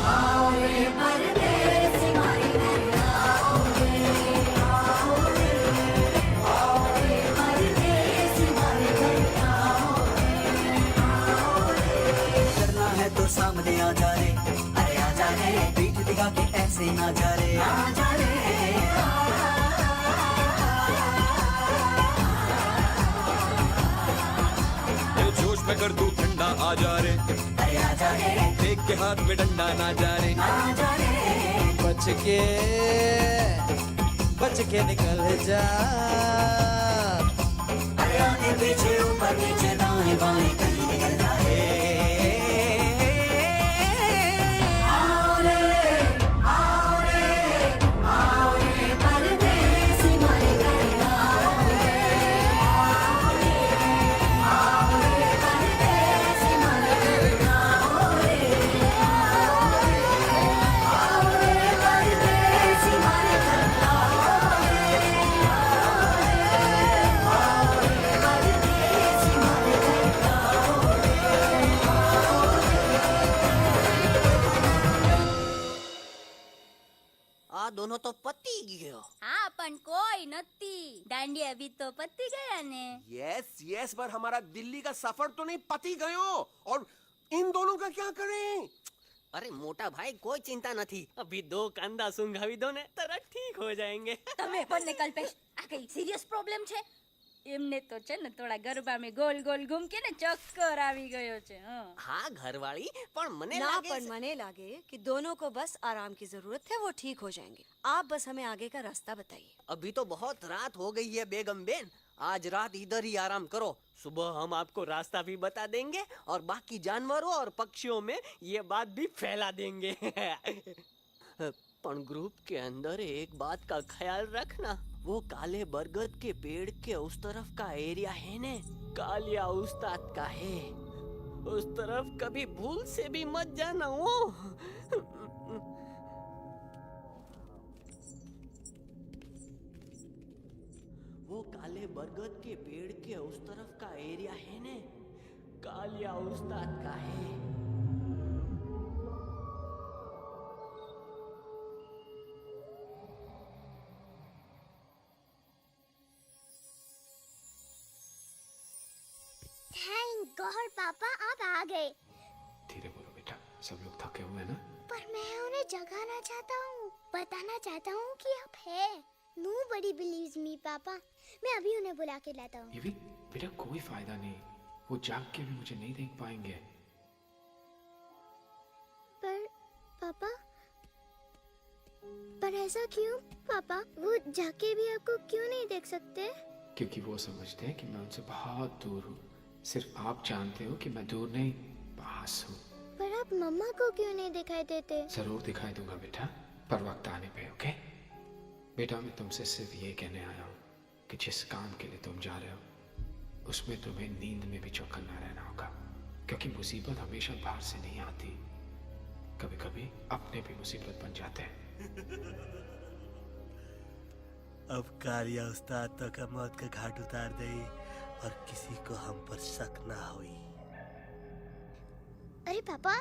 आओ रे परदेसी मारे घर आओ रे, आओ रे, आओ रे परदेसी मारे घर आओ रे। करना है तो सामने आ जा रे, अरे आ जा रे। पीठ दिखा के ऐसे ना जा रे, आ जा रे। जोश में कर तू ठंडा आ जा रे, अरे आ जा रे। देख के हाथ में डंडा ना जा रे, आ जा रे। बच के निकल जा। अरे आगे पीछे ऊपर नीचे दाएं बाएं कहीं निकल जा रे। आओ रे, आओ रे, आओ रे परदेसी मारे घर आओ रे, आओ रे, आओ रे परदेसी मारे घर आओ रे, आओ रे परदेसी मारे घर आओ रे, आओ रे, आओ रे गांडी अभी तो पत्ती गया ने। यस यस, पर हमारा दिल्ली का सफर तो नहीं पति गयो, और इन दोनों का क्या करें? अरे मोटा भाई कोई चिंता नहीं, अभी 2 कांदा सुंघावी दो ने तरह ठीक हो जाएंगे। તમે પણ ને કલ્પેશ આ કઈ સિરિયસ પ્રોબ્લેમ છે? એમને તો છે ને થોડા ગરબામાં ગોલ ગોલ ઘૂમકે ને ચક્કર આવી ગયો છે। हाँ घरवाली, पर मने ना लागे पर मने लागे कि दोनों को बस आराम की जरूरत है, वो ठीक हो जाएंगे। आप बस हमें आगे का रास्ता बताइए। अभी तो बहुत रात हो गई है बेगम बेन, आज रात इधर ही आराम करो, सुबह हम आपको रास्ता भी बता देंगे और बाकी जानवरों और पक्षियों में ये बात भी फैला देंगे। पर ग्रुप के अंदर एक बात का ख्याल रखना, वो काले बरगद के पेड़ के उस तरफ का एरिया है ने कालिया उस्ताद का है, उस तरफ कभी भूल से भी मत जाना। वो काले बरगद के पेड़ के उस तरफ का एरिया है ने कालिया उस्ताद का है। थैंक गॉड पापा आप आ गए। धीरे बोलो बेटा, सब लोग थके हुए हैं ना। पर मैं उन्हें जगाना चाहता हूँ, बताना चाहता हूँ कि आप है। Nobody believes me पापा, मैं अभी उन्हें बुला के लाता हूँ। ये भी बेटा कोई फायदा नहीं, वो जाग के भी मुझे नहीं देख पाएंगे। पर ऐसा क्यों पापा? वो जाके भी आपको क्यों नहीं देख सकते? क्योंकि वो समझते हैं कि मैं उनसे बहुत दूर हूँ। सिर्फ आप जानते हो कि मैं दूर नहीं, पास हूँ। पर आप मम्मा को क्यों नहीं दिखाई देते? जरूर दिखाई दूंगा बेटा, पर वक्त आने पे। ओके बेटा, मैं तुमसे सिर्फ ये कहने आया हूँ कि जिस काम के लिए तुम जा रहे हो उसमें तुम्हें नींद में भी चौकन्ना रहना होगा, क्योंकि मुसीबत हमेशा बाहर से नहीं आती, कभी कभी अपने भी मुसीबत बन जाते हैं। अब कालिया उस्ताद तो का मौत का घाट उतार दे और किसी को हम पर शक ना हुई। अरे पापा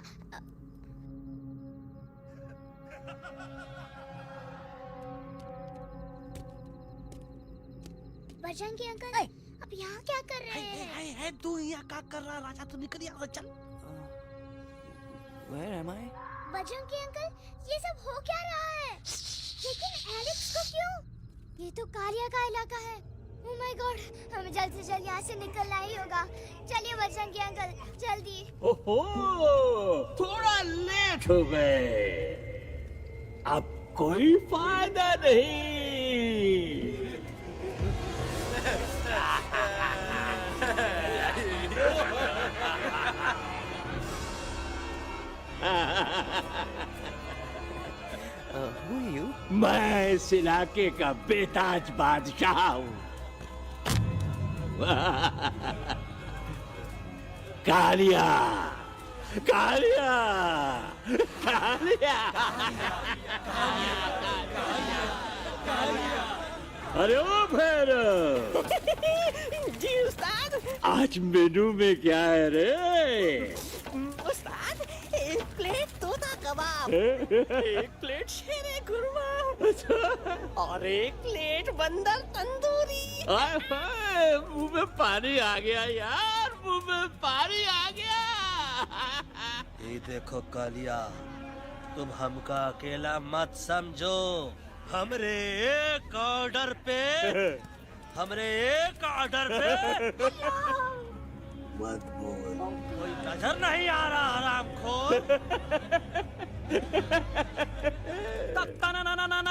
बजरंगी अंकल अब यहाँ क्या कर रहे हैं? है तू यहाँ क्या कर रहा? राजा तू निकल यहाँ से, चल। Where am I? Bajrangi uncle ये सब हो क्या रहा है? लेकिन एलेक्स को क्यों? ये तो कालिया का इलाका है। ओह माय गॉड, हमें जल्द से जल्द यहाँ से निकलना ही होगा। चलिए बजरंगी अंकल जल्दी। ओहो, थोड़ा लेट हो गए, अब कोई फायदा नहीं। Who are you? मैं इस इलाके का बेताज बादशाह हूँ। कालिया, कालिया, कालिया, अरे ओ फिर जी उस्ताद। आज मेनू में क्या है रे? उस्ताद, 1 प्लेट तोता कबाब, 1 प्लेट शेरे खुरमा और 1 प्लेट बंदर तंदूरी। मुंह में पानी आ गया यार, मुंह में पानी आ गया। ये देखो कालिया, तुम हमका अकेला मत समझो। हमरे एक ऑर्डर पे मत बोल, कोई नजर नहीं आ रहा हरामखोर।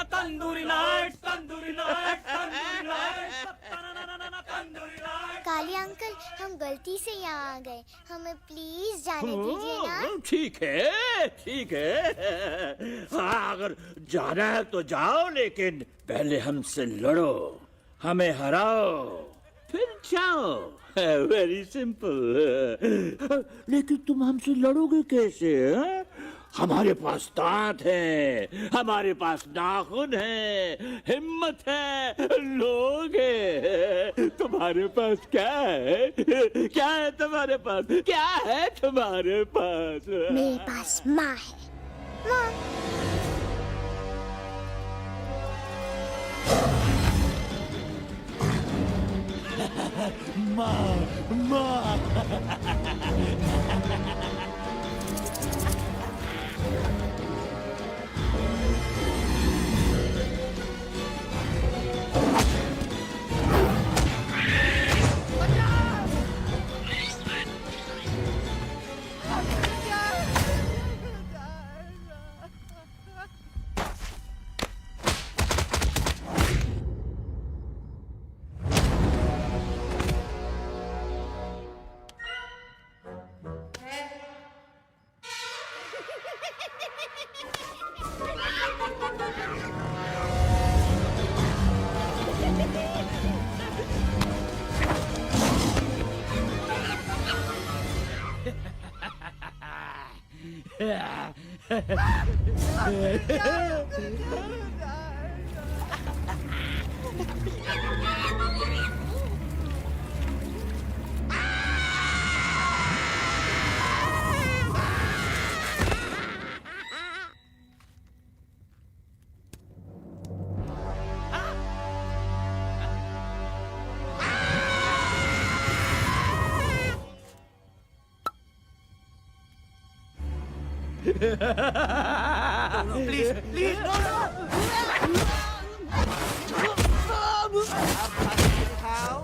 Tandoori night, tandoori night, tandoori night, Kaliya uncle हम गलती से यहाँ आ गए, हमें प्लीज जाने दीजिए ना। ठीक है, ठीक है। हाँ, अगर जाना है तो जाओ, लेकिन पहले हमसे लड़ो, हमें हराओ, फिर जाओ। Very simple. लेकिन तुम हमसे लड़ोगे कैसे? हमारे पास दांत है, हमारे पास नाखून है, हिम्मत है, लोग है। तुम्हारे पास क्या है? क्या है तुम्हारे पास? क्या है तुम्हारे पास? मेरे पास माँ है, माँ। माँ माँ प्लीज प्लीज खाओ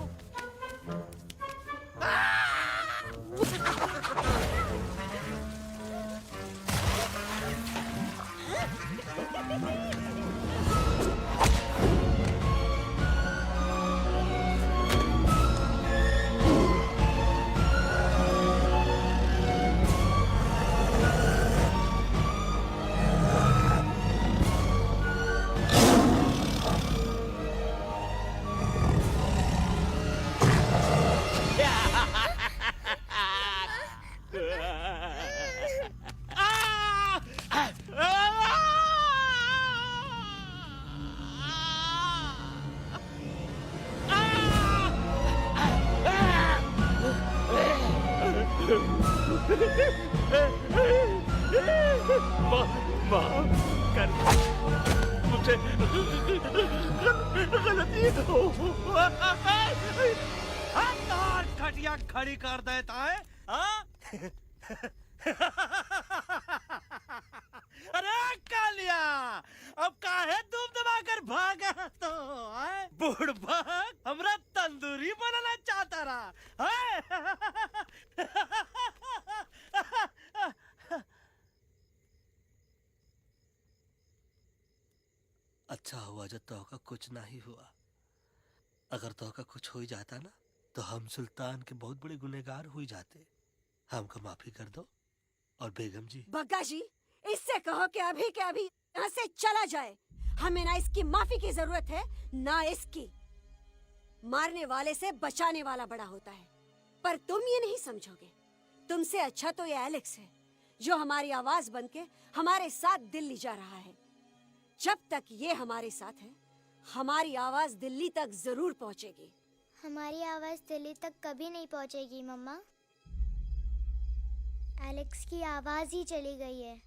मुझे गलती हो खटिया खड़ी कर देता है हाँ? अरे कालिया अब काहे तुम दबाकर भागा तो बुढ़बा हमरा तंदूरी बनाना चाहता रहा अच्छा हुआ जो तो का कुछ नहीं हुआ। अगर तो का कुछ हो ही जाता ना तो हम सुल्तान के बहुत बड़े गुनहगार हो जाते। हमको माफी कर दो। और बेगम जी बग्गा जी इससे कहो कि अभी के अभी यहाँ से चला जाए। हमें ना इसकी माफी की जरूरत है ना इसकी। मारने वाले से बचाने वाला बड़ा होता है, पर तुम ये नहीं समझोगे। तुमसे अच्छा तो ये एलेक्स है जो हमारी आवाज बनके हमारे साथ दिल्ली जा रहा है। जब तक ये हमारे साथ है हमारी आवाज दिल्ली तक जरूर पहुंचेगी। हमारी आवाज दिल्ली तक कभी नहीं पहुंचेगी मम्मा। एलेक्स की आवाज ही चली गई है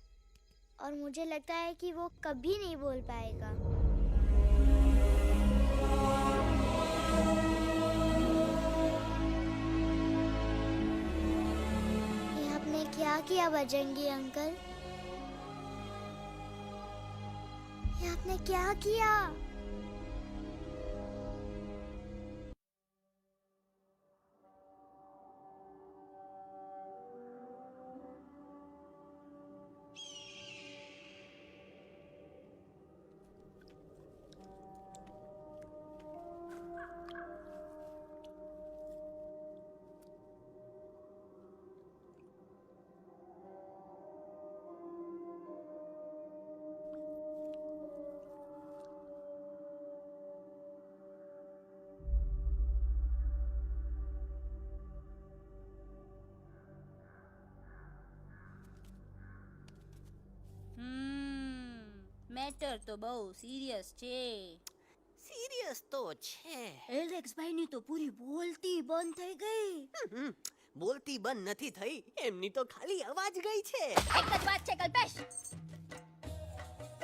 और मुझे लगता है कि वो कभी नहीं बोल पाएगा। ये आपने क्या किया बजरंगी अंकल? ये आपने क्या किया? મેટર તો બહુ સિરિયસ છે. સિરિયસ તો છે. એલેક્સ ભાઈ ની તો પૂરી બોલતી બંધ થઈ ગઈ. બોલતી બંધ નથી થઈ, એમની તો ખાલી અવાજ ગઈ છે. એક જ વાત છે કલ્પેશ,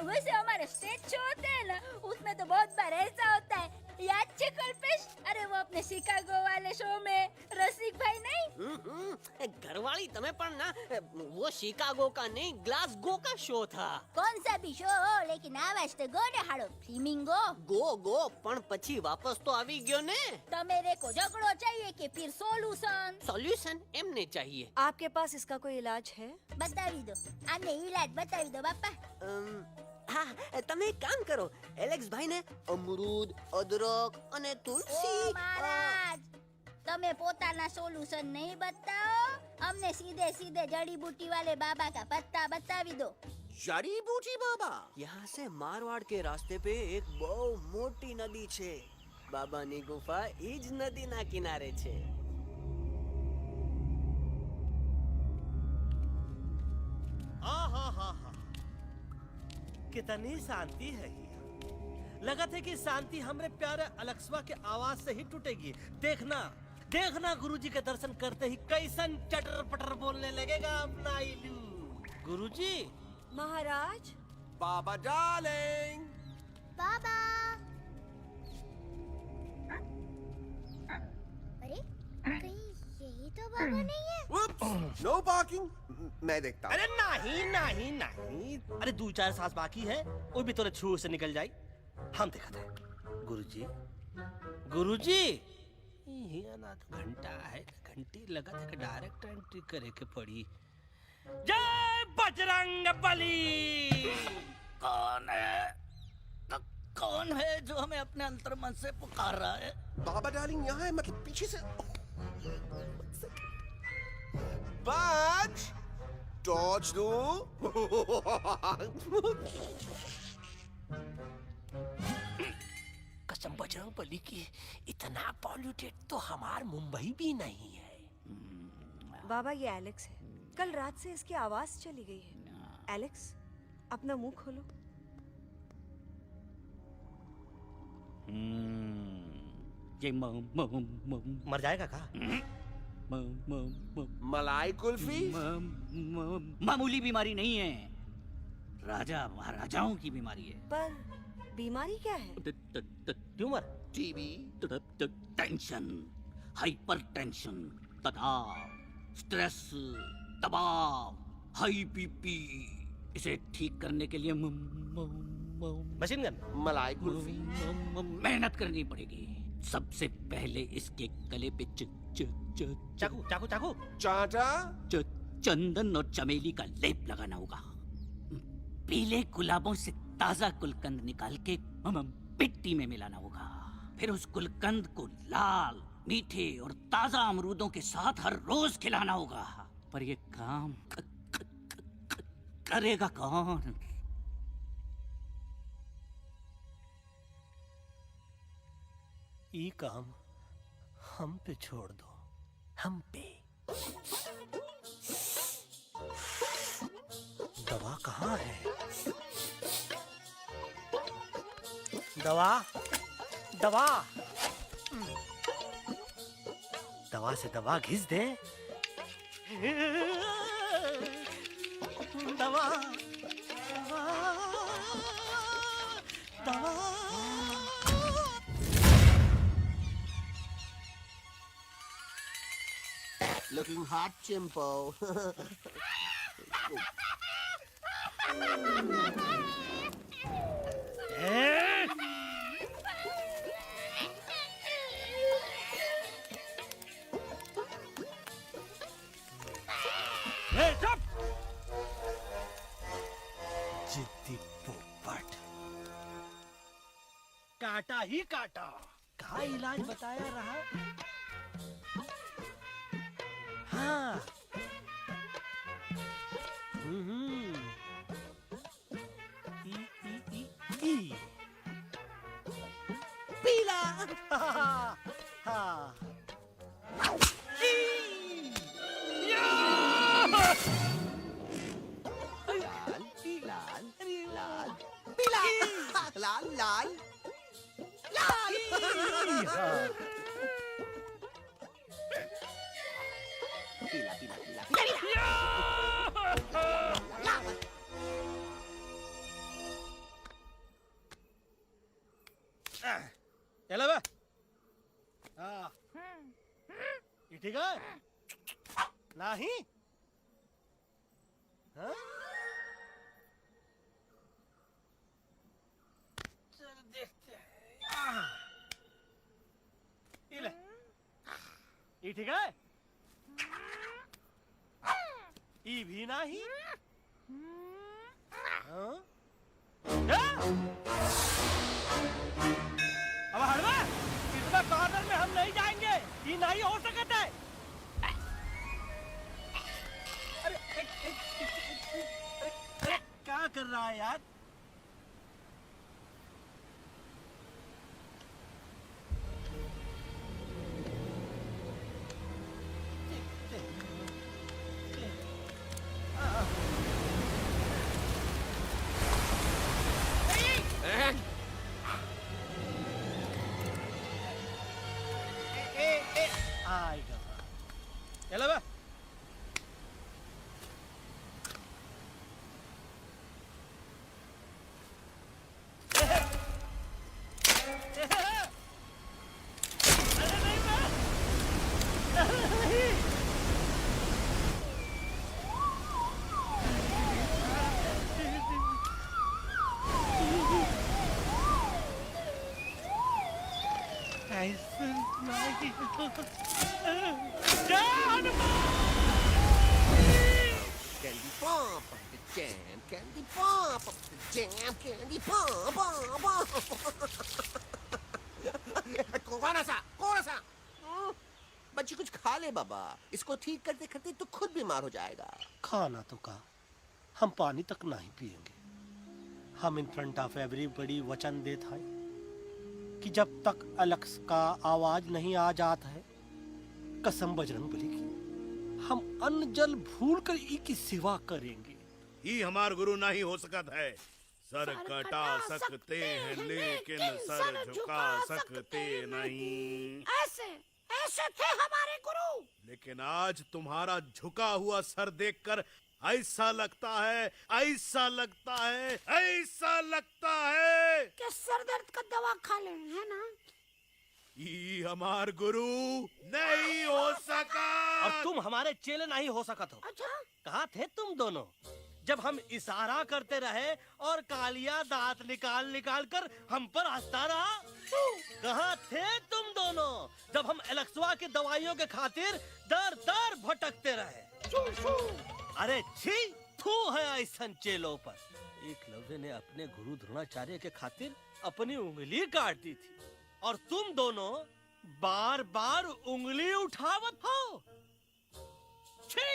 वैसे हमारे स्टेज शो होते हैं ना, उसमें तो बहुत बार ऐसा होता है, याद छे कल्पेश? अरे वो अपने शिकागो वाले शो में रसिक भाई नहीं? घरवाली तमें पण ना, वो शिकागो का नहीं ग्लासगो का शो था। कौन सा भी शो हो, लेकिन आवाज तो गो ने हाड़ो, फ्लेमिंगो। गो पण पछी वापस तो आवी गयो ने। तमेरे को झगड़ो चाहिए कि फिर सोल्यूशन? सोल्यूशन एमने चाहिए। आपके पास इसका कोई इलाज है? बतावी दो, आने इलाज बतावी दो बापा। हाँ, તમે એક કામ કરો, એલેક્સ ભાઈને અમરૂદ, અદરક અને તુલસી। ओ महाराज, तमे पोताना सोल्यूशन नहीं बताओ, हमने सीधे सीधे जड़ी बूटी वाले बाबा का पत्ता बतावी दो। जड़ी बूटी बाबा? यहाँ से मारवाड़ के रास्ते पे एक बहु मोटी नदी छे, बाबानी गुफा ईज नदी ना किनारे छे। कितनी शांति है ये। लगा था कि शांति हमरे प्यारे अलेक्सवा के आवाज से ही टूटेगी। देखना देखना गुरुजी के दर्शन करते ही कैसन चटर पटर बोलने लगेगा अपना इलू। गुरुजी। महाराज। बाबा डार्लिंग। बाबा। अरे कहीं यही तो बाबा नहीं है? नो पार्किंग, मैं देखता हूँ। अरे नहीं। अरे 2-4 सांस बाकी है, वो भी तोरे छू से निकल जाई। हम देखा था। गुरुजी ये ना तो घंटा है, घंटी लगा था कि डायरेक्ट एंट्री करे के पड़ी। जय बजरंग बली। कौन है जो हमें अपने अंतर्मन से पुकार रहा है? बाबा डार्लिंग यहाँ है, मतलब पीछे से। बाज टॉर्च दो। कसम बजरंग बली की, इतना पॉल्यूटेड तो हमार मुंबई भी नहीं है। बाबा ये एलेक्स है, कल रात से इसकी आवाज चली गई है। एलेक्स अपना मुंह खोलो। ये मर जाएगा का? मलाई कुल्फी? मामूली बीमारी नहीं है, राजा महाराजाओं की बीमारी है। पर बीमारी क्या है? Tumour, TB, tension, hyper tension, तनाव, स्ट्रेस, दबाव, हाई बीपी। इसे ठीक करने के लिए मशीन गन, मलाई कुल्फी, मेहनत करनी पड़ेगी। सबसे पहले इसके गले पे चाकू चाटा, चंदन और चमेली का लेप लगाना होगा। पीले गुलाबों से ताजा गुलकंद निकाल के मिट्टी में मिलाना होगा। फिर उस गुलकंद को लाल, मीठे और ताजा अमरूदों के साथ हर रोज खिलाना होगा। पर ये काम करेगा कौन? ये काम हम पे छोड़ दो, हम पे। दवा कहाँ है? दवा से दवा घिस दे। दवा। Looking hot, Chimpo. जिद्दी पोपट, काटा ही काटा। कहाँ इलाज बताया रहा? हाँ। पीला। हाँ। लाल। ठीक है नहीं हाँ? चल देखते हैं ये ले ये ठीक है ये भी नहीं हाँ? अब हड़वा इसमें कॉर्नर में हम नहीं जाएंगे ये नहीं हो सकता है अरे क्या कर रहा है यार आएगा चलो बा Candy pop up the jam, candy pop up the jam, candy pop up. कौन सा? बच्ची कुछ खा ले बाबा, इसको ठीक करते करते तो खुद बीमार हो जाएगा। खाना तो कहा हम पानी तक नहीं पिएंगे हम इन फ्रंट ऑफ एवरीबॉडी वचन देता है कि जब तक एलेक्स का आवाज नहीं आ जाता है कसम बजरंगबली की हम अन्न जल भूल कर ई की सेवा करेंगे ये हमार गुरु नहीं हो सकता है सर कटा सकते हैं लेकिन सर झुका सकते नहीं ऐसे ऐसे थे हमारे गुरु लेकिन आज तुम्हारा झुका हुआ सर देखकर ऐसा लगता है कि सर दर्द का दवा खा ले है ना ये हमार गुरु नहीं हो सका और तुम हमारे चेले नहीं हो सका तो अच्छा कहाँ थे तुम दोनों जब हम इशारा करते रहे और कालिया दांत निकाल निकाल कर हम पर हंसता रहा कहाँ थे तुम दोनों जब हम एलेक्सवा की दवाइयों के खातिर दर दर भटकते रहे अरे छी थू है ऐसन चेलों पर एकलव्य ने अपने गुरु द्रोणाचार्य के खातिर अपनी उंगली काट दी थी और तुम दोनों बार बार उंगली उठावत हो छी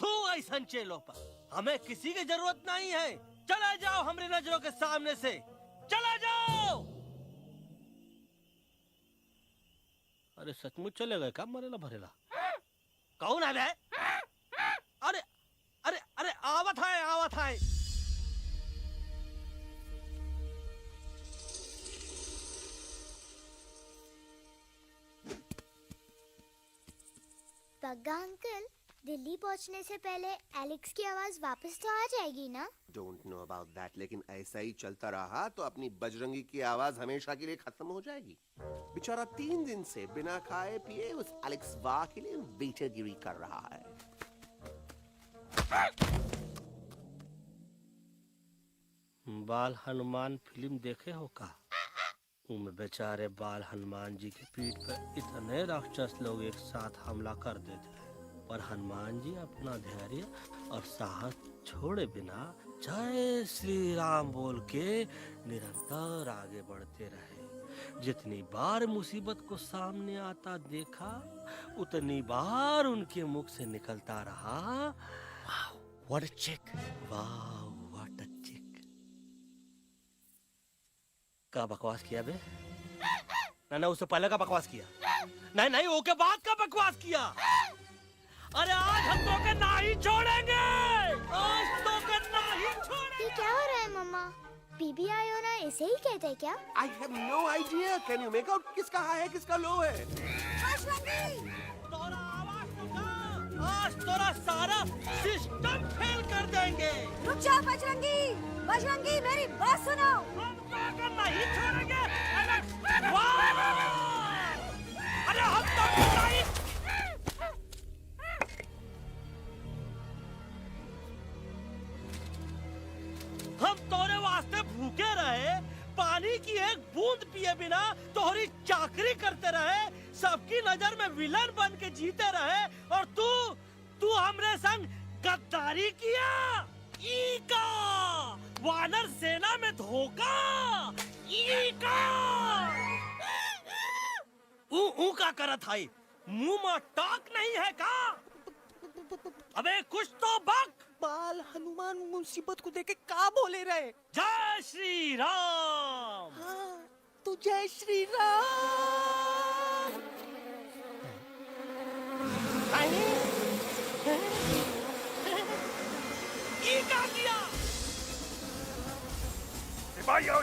थू ऐसन चेलों पर हमें किसी की जरूरत नहीं है चले जाओ हमारी नजरों के सामने से चले जाओ अरे सचमुच चले गए क्या मरेला भरेला कौन है बे अरे अरे अरे आवत है पग्गा अंकल दिल्ली पहुंचने से पहले एलेक्स की आवाज वापस तो आ जाएगी ना डोंट नो अबाउट दैट लेकिन ऐसा ही चलता रहा तो अपनी बजरंगी की आवाज हमेशा के लिए खत्म हो जाएगी बेचारा 3 दिन से बिना खाए पिए उस एलेक्स वाह के लिए बेटेगिरी कर रहा है बाल हनुमान फिल्म देखे हो का उनमें बेचारे बाल हनुमान जी की पीठ पर इतने राक्षस लोग एक साथ हमला कर देते हैं पर हनुमान जी अपना धैर्य और साहस छोड़े बिना जय श्री राम बोल के निरंतर आगे बढ़ते रहे जितनी बार मुसीबत को सामने आता देखा उतनी बार उनके मुख से निकलता रहा व्हाट अ चिक वाह व्हाट अ चिक का बकवास किया बे ना उससे पहले का बकवास किया नहीं वो के बाद का बकवास किया अरे आज हम तो के नहीं छोड़ेंगे आज तो के नहीं छोड़ेंगे ये क्या हो रहा है मम्मा बीबी आयो ना ऐसे ही कहते हैं क्या I have no idea can you make out किसका हाई है किसका लो है तोरा आवाज सुना आज तोरा सारा सिस्टम फेल कर देंगे रुक जा बजरंगी मेरी बात सुनो हम तो के नहीं छोड़ेंगे अरे हम तो के नहीं एक बूंद पिए बिना तोहरी चाकरी करते रहे, सबकी नजर में विलन बन के जीते रहे, और तू हमरे संग गद्दारी किया। ई का वानर सेना में धोखा, ई का ऊ का करत है, मुंह में टाक नहीं है का? अबे कुछ तो बक। बाल हनुमान मुसीबत को देखे का बोले रहे? जय श्री राम। हाँ, तो जय श्री राम। ये क्या किया? सिपाहियों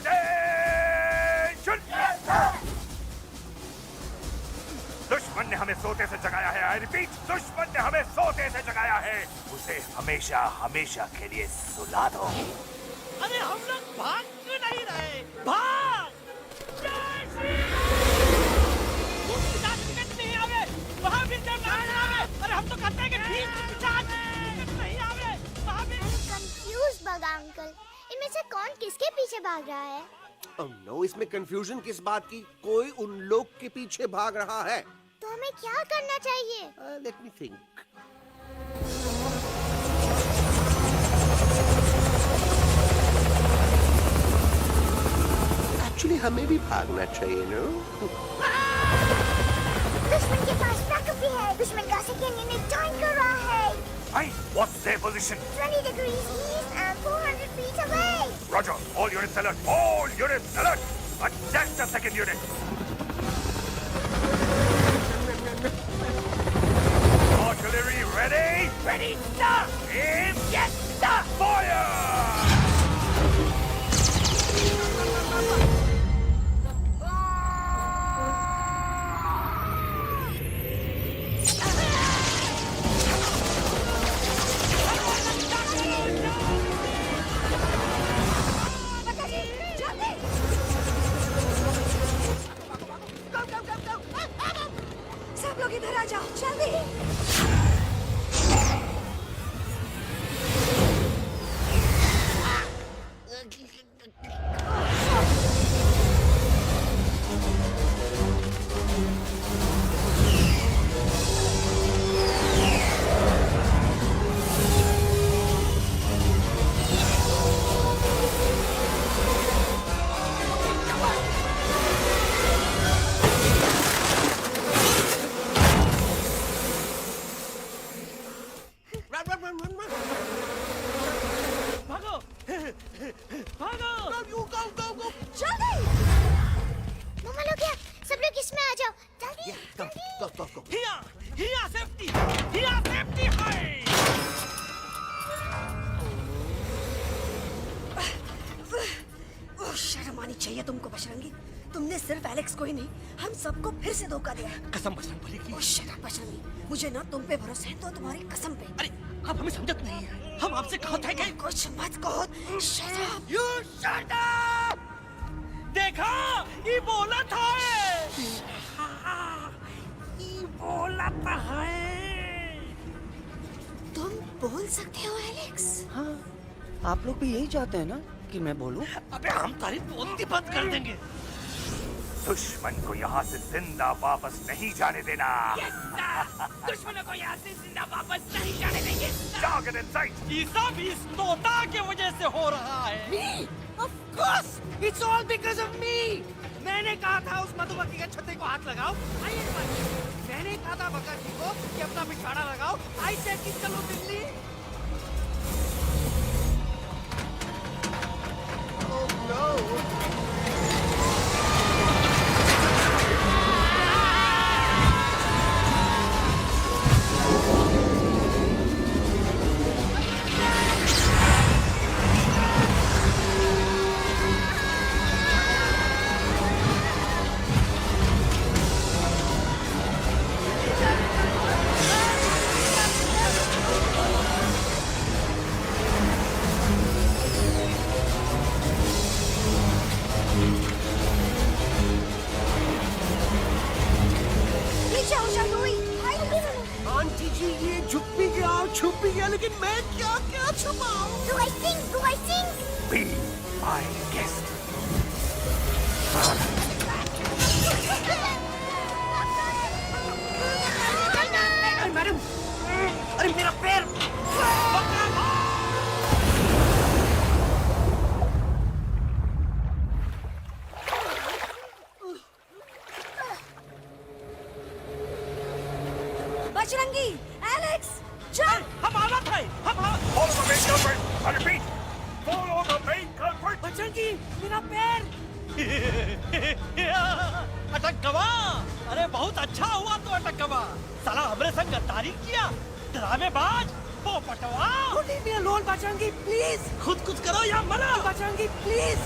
दुश्मन ने हमें सोते से जगाया है। आई रिपीट, दुश्मन ने हमें सोते से जगाया है। उसे हमेशा हमेशा के लिए सुला दो। अरे हम लोग भाग क्यों नहीं रहे? भाग! नहीं आवे, वहाँ भी जब आवे। अरे हम तो कहते हैं कि नहीं आवे, वहाँ भी। कंफ्यूज बगा अंकल, इनमें से कौन किसके पीछे भाग रहा है? नो, इसमें कंफ्यूजन किस बात की? कोई उन लोग के पीछे भाग रहा है। तो हमें क्या करना चाहिए? Let me think. एक्चुअली हमें भी भागना चाहिए, नो? दुश्मन के पास बैकअप भी है। दुश्मन का सेकेंड यूनिट ज्वाइन कर रहा है। Hey, what's their position? 20 degrees east and 400 feet away. Roger, all units alert. All units alert. Attack the second unit. Artillery ready? Ready, sir. Aim. Yes, sir. Fire! सब लोग इधर आ जाओ, जल्दी। शर्म आनी चाहिए तुमको बजरंगी। तुमने सिर्फ एलेक्स को ही नहीं, हम सबको फिर से धोखा दिया है। कसम बजरंग बली की। बजरंगी, मुझे ना तुम पे भरोसा है, तो तुम्हारी कसम पे। अरे आप हमें समझत नहीं है। हम आपसे कहते हैं कि कुछ मत कहो। Shut up! You shut up! देखा, ये बोला था। ये बोला था। तुम बोल सकते हो एलेक्स? हाँ, आप लोग भी यही चाहते हैं ना कि मैं बोलूं? अबे हम तारीफ बोलती बंद कर देंगे। दुश्मन को यहाँ से जिंदा वापस नहीं जाने देना। दुश्मनों को यहाँ से जिंदा वापस नहीं जाने देंगे। Target in sight. ये सब इस तोता की वजह से हो रहा है। Me? Of course, it's all because of me. मैंने कहा था उस मधुमक्खी के छत्ते को हाथ लगाओ। आइए मैंने कहा था भगत जी को कि अपना पिछवाड़ा लगाओ। आई सेड कि चलो दिल्ली। Oh no! आंटी जी, ये झुक भी गया और छुप भी गया, लेकिन मैं क्या क्या छुपाऊं? Do I sing? Be my guest. Madam, अरे मेरा पैर! बजरंगी, एलेक्स, चल! हम आलत है, हम आलत। Follow the main culprit. I repeat, follow the main culprit. Bajrangi, मेरा पैर! अटक गवा! अरे बहुत अच्छा हुआ तो अटक गवा। साला हमरे संग गद्दारी किया, ड्रामेबाज, पोपटवा। Leave me alone Bajrangi, please. खुद कुछ करो या मरो। Bajrangi, please.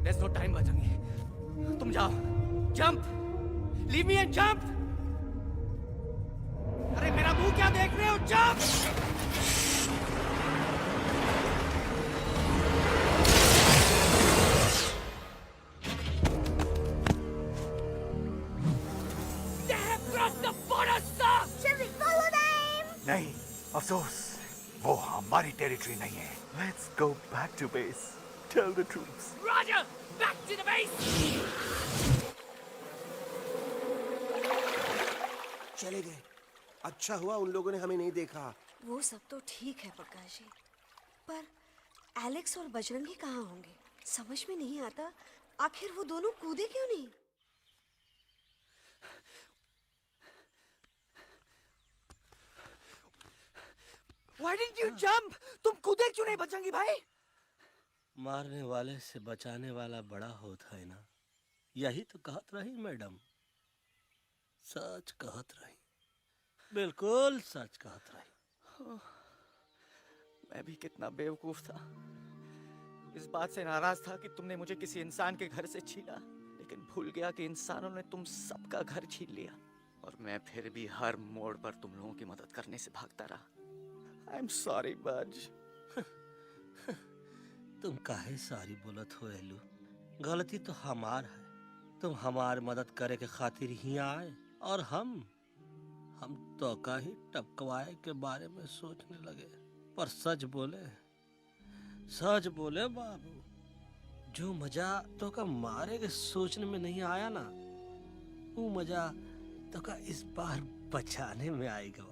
There's no time, Bajrangi. तुम जाओ, jump, leave me and jump। अरे मेरा मुंह क्या देख रहे हो? jump। They have crossed the border, sir। Shall we follow them? नहीं, अफसोस, वो हमारी टेरिटरी नहीं है। Let's go back to base. Tell the troops. Roger, back to the base। चले गए। अच्छा हुआ उन लोगों ने हमें नहीं देखा। वो सब तो ठीक है प्रकाश जी, पर एलेक्स और बजरंगी कहाँ होंगे? समझ में नहीं आता, आखिर वो दोनों कूदे क्यों नहीं? Why didn't you jump? तुम कूदे क्यों नहीं बजरंगी भाई? मारने वाले से बचाने वाला बड़ा होता है ना। यही तो कहत रही मैडम, सच कहत रही, बिल्कुल सच कहत रही। मैं भी कितना बेवकूफ था। इस बात से नाराज था कि तुमने मुझे किसी इंसान के घर से छीना, लेकिन भूल गया कि इंसानों ने तुम सबका घर छीन लिया, और मैं फिर भी हर मोड़ पर तुम लोगों की मदद करने से भागता रहा। I'm sorry, बज। तुम काहे सारी बोलत हो एलू? गलती तो हमार है। तुम हमार मदद करे के खातिर ही आए, और हम तो का ही टपकवाए के बारे में सोचने लगे। पर सच बोले बाबू, जो मजा तो का मारे के सोचने में नहीं आया ना, वो मजा तो का इस बार बचाने में आएगा।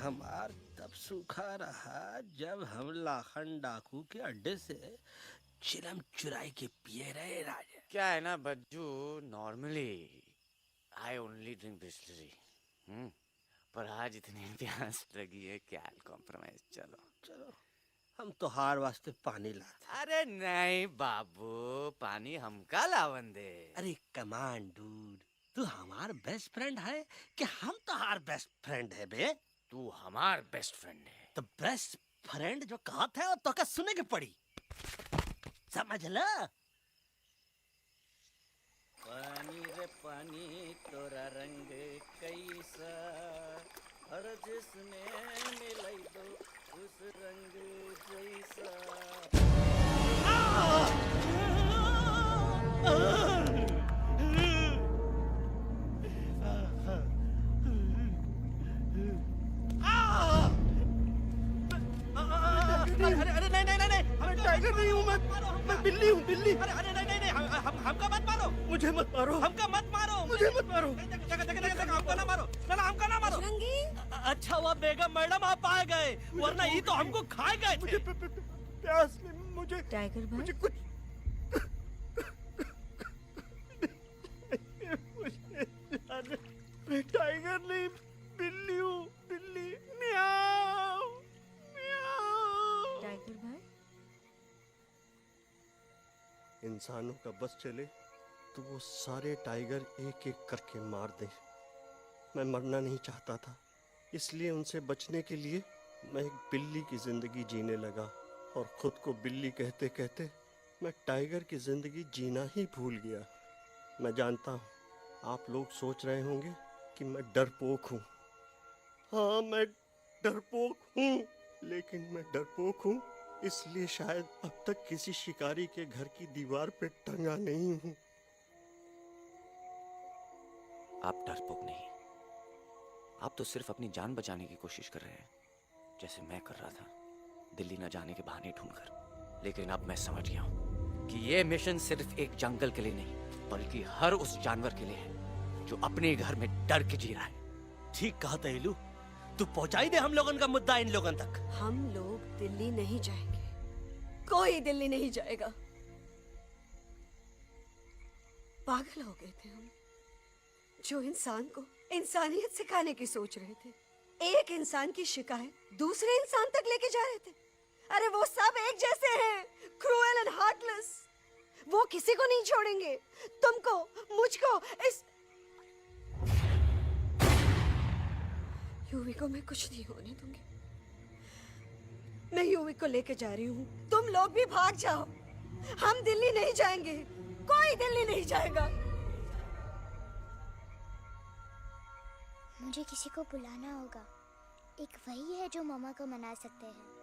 हमार तब सूखा रहा जब हम लाखन डाकू के अड्डे से चिलम चुराई के पिए रहे राजा। क्या है ना Bajju, normally I only drink Bisleri, पर आज इतनी प्यास लगी है क्या कॉम्प्रोमाइज। चलो हम तो हार वास्ते पानी लाते। अरे नहीं बाबू, पानी हमका लावन दे। अरे कमान डूड, तू हमार बेस्ट फ्रेंड है कि हम तो हार बेस्ट फ्रेंड है बे? तू हमार बेस्ट फ्रेंड है। तो बेस्ट फ्रेंड जो कहत है तो का सुने के पड़ी, समझ ला। पानी रे पानी तोरा रंग कैसा, हर जिसमें मिलाई दो उस रंग जैसा। अरे नहीं, मैं टाइगर नहीं हूँ, मैं बिल्ली हूँ, बिल्ली। अरे नहीं, हमका मत मारो, मुझे मत मारो, हमका मत मारो, मुझे मत मारो, हमका ना मारो, ना हमका ना मारो। अच्छा हुआ बेगम मैडम आप आ गए, वरना ये तो हमको खा गए थे। प्यास में मुझे टाइगर भाई, मुझे कुछ मैं टाइगर नहीं, बिल्ली हूँ, बिल्ली। म्याऊ म्याऊ। इंसानों का बस चले तो वो सारे टाइगर एक एक करके मार दें। मैं मरना नहीं चाहता था, इसलिए उनसे बचने के लिए मैं एक बिल्ली की जिंदगी जीने लगा और खुद को बिल्ली कहते कहते मैं टाइगर की जिंदगी जीना ही भूल गया। मैं जानता हूँ आप लोग सोच रहे होंगे कि मैं डरपोक हूँ। हाँ, मैं डरपोक हूँ, लेकिन मैं डरपोक हूँ इसलिए शायद अब तक किसी शिकारी के घर की दीवार पे टंगा नहीं हूँ। आप डरपोक नहीं, आप तो सिर्फ अपनी जान बचाने की कोशिश कर रहे हैं, जैसे मैं कर रहा था दिल्ली न जाने के बहाने ढूंढकर। लेकिन अब मैं समझ गया हूं कि ये मिशन सिर्फ एक जंगल के लिए नहीं, बल्कि हर उस जानवर के लिए है जो अपने घर में डर के जी रहा है। ठीक कहा तहेलू, तू पहुंचाई दे हम लोगन का मुद्दा इन लोगन तक। हम लोग दिल्ली नहीं जाएंगे, कोई दिल्ली नहीं जाएगा। पागल हो गए थे हम, जो इंसान को इंसानियत सिखाने की सोच रहे थे, एक इंसान की शिकायत दूसरे इंसान तक लेके जा रहे थे। अरे वो सब एक जैसे हैं, क्रूएल एंड हार्टलेस। वो किसी को नहीं छोड़ेंगे, तुमको, मुझको, इस यूवी को मैं कुछ नहीं होने दूंगी। मैं यूवी को लेके जा रही हूँ, तुम लोग भी भाग जाओ। हम दिल्ली नहीं जाएंगे, कोई दिल्ली नहीं जाएगा। मुझे किसी को बुलाना होगा, एक वही है जो मामा को मना सकते हैं।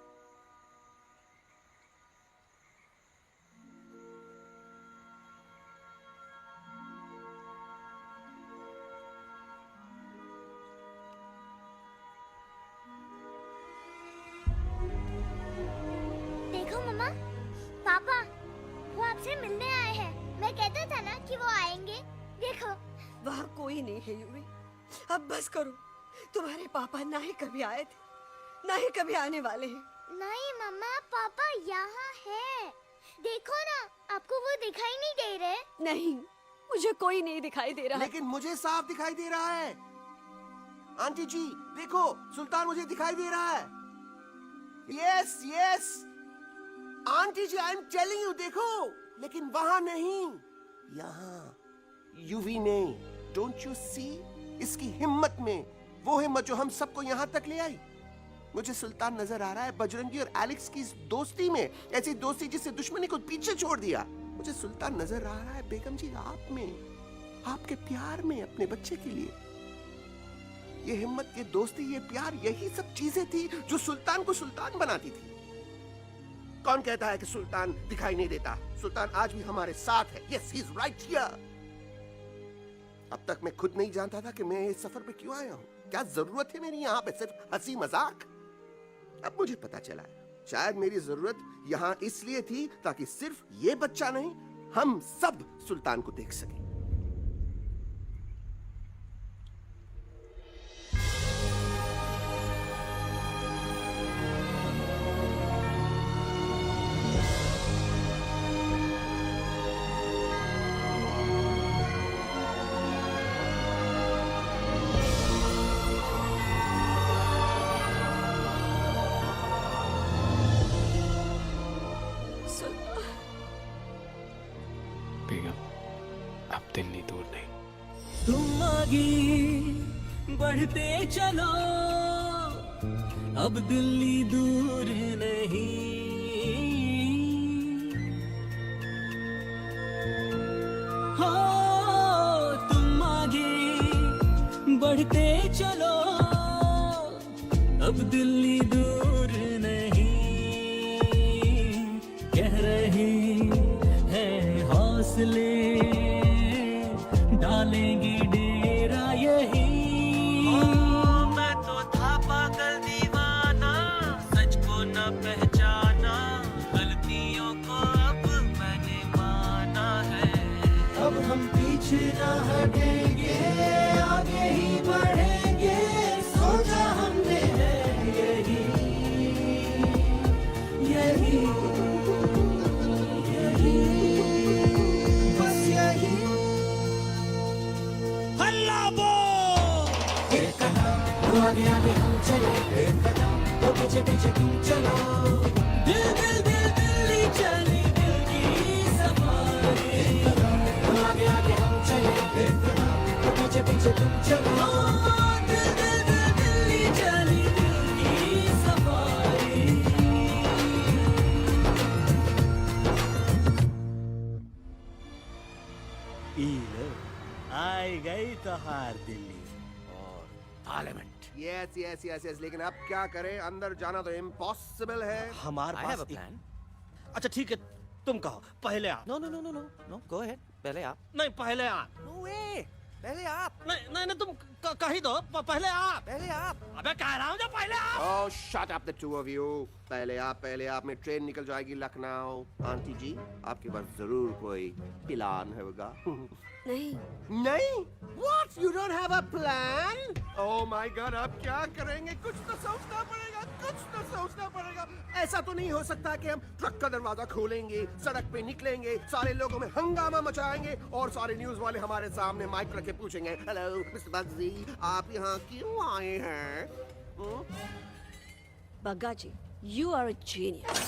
देखो मामा, पापा, वो आपसे मिलने आए हैं। मैं कहता था ना कि वो आएंगे। देखो, वहाँ कोई नहीं है यूवी, अब बस करो। तुम्हारे पापा ना ही कभी आए थे, ना ही कभी आने वाले हैं। नहीं मम्मा, पापा यहाँ है। देखो ना, आपको वो दिखाई नहीं दे रहे? नहीं, मुझे कोई नहीं दिखाई दे रहा। लेकिन मुझे साफ दिखाई दे रहा है। आंटी जी देखो, सुल्तान मुझे दिखाई दे रहा है। यस यस आंटी जी, आई एम टेलिंग यू, देखो। लेकिन वहां नहीं, यहाँ यूवी ने। Don't you see? इसकी हिम्मत में, वो हिम्मत जो हम सबको यहाँ तक ले आई। मुझे सुल्तान नजर आ रहा है बजरंगी और एलेक्स की इस दोस्ती में, ऐसी दोस्ती जिससे दुश्मनी को पीछे छोड़ दिया। मुझे सुल्तान नजर आ रहा है बेगम जी आप में, आपके प्यार में अपने बच्चे के लिए। ये हिम्मत, ये दोस्ती, ये प्यार, यही सब चीजें थी जो सुल्तान को सुल्तान बनाती थी। कौन कहता है कि सुल्तान दिखाई नहीं देता? सुल्तान आज भी हमारे साथ है। Yes, he is right here. अब तक मैं खुद नहीं जानता था कि मैं इस सफर पे क्यों आया हूँ। क्या जरूरत है मेरी यहाँ पे सिर्फ हंसी मजाक? अब मुझे पता चला है, शायद मेरी जरूरत यहाँ इसलिए थी ताकि सिर्फ ये बच्चा नहीं, हम सब सुल्तान को देख सकें। बेगम, अब दिल्ली दूर नहीं। तुम आगे बढ़ते चलो, अब दिल्ली दूर नहीं। हो तुम आगे बढ़ते चलो, अब दिल्ली दूर नहीं। कह रहे हैं हौसले, डालेंगे डेरा यही। मैं तो था पागल दीवाना, सच को न पहचाना, गलतियों को अब मैंने माना है। अब हम पीछे न हटेंगे, आगे ही बढ़ेंगे, सोचा हमने है यही यही बस यही। हल्ला बोल! एक कदम तो आगे आगे हम चले, एक कदम तो पीछे पीछे तुम चलो। दिल दिल दिल दिल्ली चली, दिल की सफारी। जब हो दिल दिल दिल दिल्ली चली दिल की सफारी। आई गई तो हार दिल्ली और parliament. Yes yes yes yes, लेकिन अब क्या करें, अंदर जाना तो इम्पॉसिबल है। हमारे I have pass a plan. अच्छा ठीक है, तुम कहो पहले आप। No no no no no no, go ahead, पहले आप। नहीं पहले आप। नो वे, पहले आप। नहीं नहीं नहीं, तुम कही दो पहले आप। पहले आप। अबे कह रहा हूँ जो पहले आप। Oh, shut up the two of you. पहले आप में ट्रेन निकल जाएगी लखनऊ। आंटी जी, आपके पास जरूर कोई प्लान होगा। नहीं। नहीं? What? You don't have a plan? Oh my God, अब क्या करेंगे? कुछ तो सोचना पड़ेगा, कुछ तो सोचना पड़ेगा। ऐसा तो नहीं हो सकता कि हम ट्रक का दरवाजा खोलेंगे, सड़क पे निकलेंगे, सारे लोगों में हंगामा मचाएंगे और सारे न्यूज वाले हमारे सामने माइक रख के पूछेंगे, हेलो मिस्टर बग्जी, आप यहाँ क्यों आए हैं? बग्गा जी, you are a genius.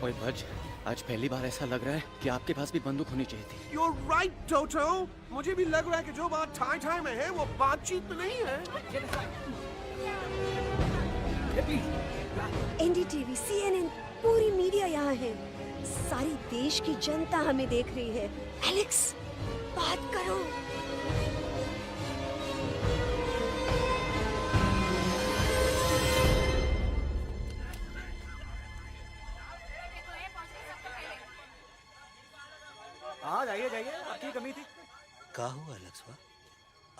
ओए भज, आज पहली बार ऐसा लग रहा है कि आपके पास भी बंदूक होनी चाहिए थी। You're right, Toto. मुझे भी लग रहा है कि जो बात ठाई ठाई में है वो बातचीत में नहीं है। NDTV, CNN, पूरी मीडिया यहाँ है। सारी देश की जनता हमें देख रही है। एलेक्स, बात करो। हाँ जाइए जाइए, आपकी कमी थी। क्या हुआ लक्ष्मा?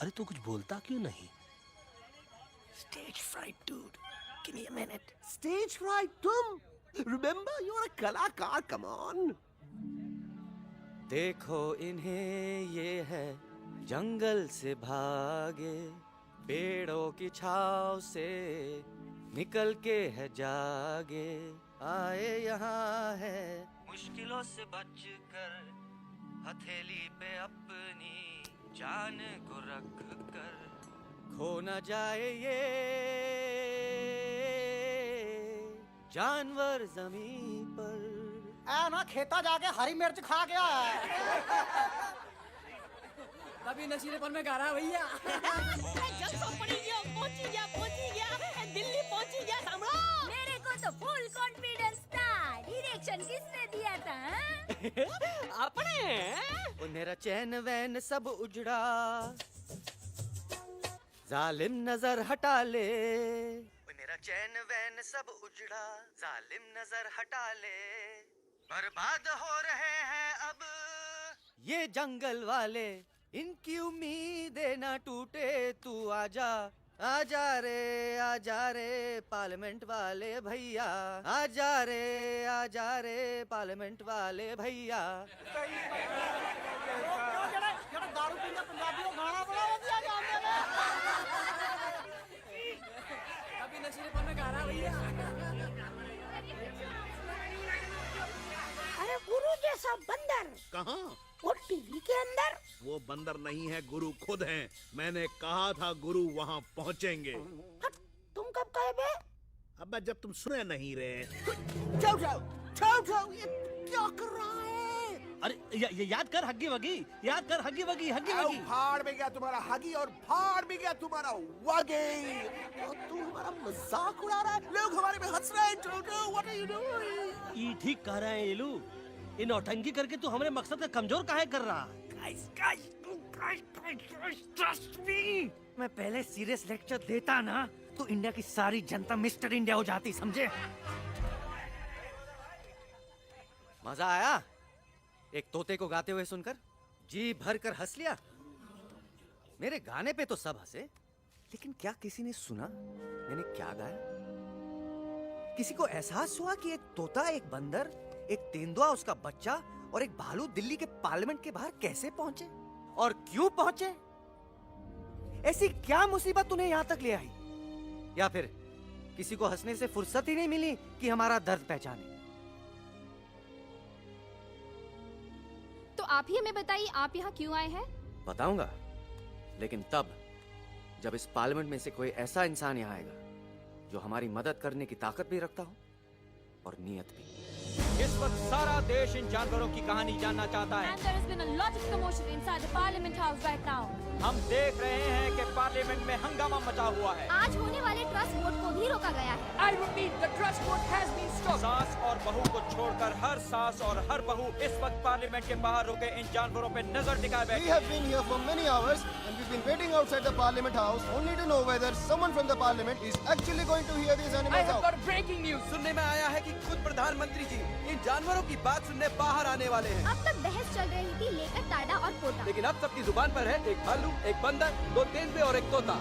अरे तू कुछ बोलता क्यों नहीं? Stage fright, dude. Give me a minute. Stage fright, तुम? Remember, you're a कलाकार. Come on. देखो इन्हें, ये है जंगल से भागे, पेड़ों की छाव से निकल के है जागे, आए यहाँ है मुश्किलों से बचकर, हथेली पे अपनी जान को रख कर, खो न जाए ये जानवर जमीन पर। ना खेता जाके हरी मिर्च खा गया है। तभी नशीलेपन में गा रहा है भैया। दिल्ली पहुंची गया सामने। मेरे को तो फुल कॉन्फिडेंस था। डायरेक्शन किसने दिया था? अपने। मेरा चैन वैन सब उजड़ा, जालिम नजर हटा ले। मेरा चैन वैन सब उजड़ा, जालिम नजर हटा ले, बर्बाद हो रहे हैं अब ये जंगल वाले, इनकी उम्मीदें ना टूटे, तू आजा आजा रे पार्लियामेंट वाले भैया, आजा रे पार्लियामेंट वाले भैया। दारू पीने पंजाबियों गाना बड़ा दिया जाने में। तभी नशीलेपन में गा रहा है भैया। अरे गुरु जैसा बंदर कहाँ? वो टीवी के अंदर। वो बंदर नहीं है, गुरु खुद हैं। मैंने कहा था गुरु वहाँ पहुँचेंगे। तुम कब कहे बे? अब जब तुम सुने नहीं रहे। ये क्या कर रहा है? अरे याद कर हग्गी वगी, याद कर हग्गी वगी, हग्गी वगी। फाड़ में गया तुम्हारा हगी और फाड़ में गया तुम्हारा वगी। और तू हमारा मजाक उड़ा रहा है, लोग हमारे में हंस रहे हैं। टोटो, what are you doing? ये ठीक कह रहे हैं येलू, इन नौटंकी करके तू हमारे मकसद का कमजोर काहे कर रहा? मैं पहले सीरियस लेक्चर देता ना तो इंडिया की सारी जनता मिस्टर इंडिया हो जाती, समझे? मजा आया एक तोते को गाते हुए सुनकर? जी भर कर हंस लिया। मेरे गाने पे तो सब हंसे, लेकिन क्या किसी ने सुना मैंने क्या गाया? किसी को एहसास हुआ कि एक तोता, एक बंदर, एक तेंदुआ, उसका बच्चा और एक भालू दिल्ली के पार्लियामेंट के बाहर कैसे पहुंचे और क्यों पहुंचे? ऐसी क्या मुसीबत उन्हें यहां तक ले आई? या फिर किसी को हंसने से फुर्सत ही नहीं मिली कि हमारा दर्द पहचाने? तो आप ही हमें बताइए, आप यहाँ क्यों आए हैं? बताऊंगा, लेकिन तब जब इस पार्लियामेंट में से कोई ऐसा इंसान यहाँ आएगा जो हमारी मदद करने की ताकत भी रखता हो और नीयत भी। इस वक्त सारा देश इन जानवरों की कहानी जानना चाहता है। And there has been a lot of commotion inside the Parliament House right now. हम देख रहे हैं कि पार्लियामेंट में हंगामा मचा हुआ है। आज होने वाले ट्रस्ट वोट को भी रोका गया है। I repeat, the trust vote has been stopped. सास और बहू को छोड़कर हर सास और हर बहू इस वक्त पार्लियामेंट के बाहर रुके इन जानवरों पे नजर टिकाए बैठे। We have been here for many hours and we've been waiting outside the Parliament House only to know whether someone from the Parliament is actually going to hear these animals out. I have got breaking news. सुनने में आया है कि खुद प्रधानमंत्री जी इन जानवरों की बात सुनने बाहर आने वाले हैं। अब तक बहस चल रही थी लेकर टाडा और पोता, लेकिन अब सबकी जुबान पर है एक भालू, एक बंदर, 2 तेंदुए और एक तोता।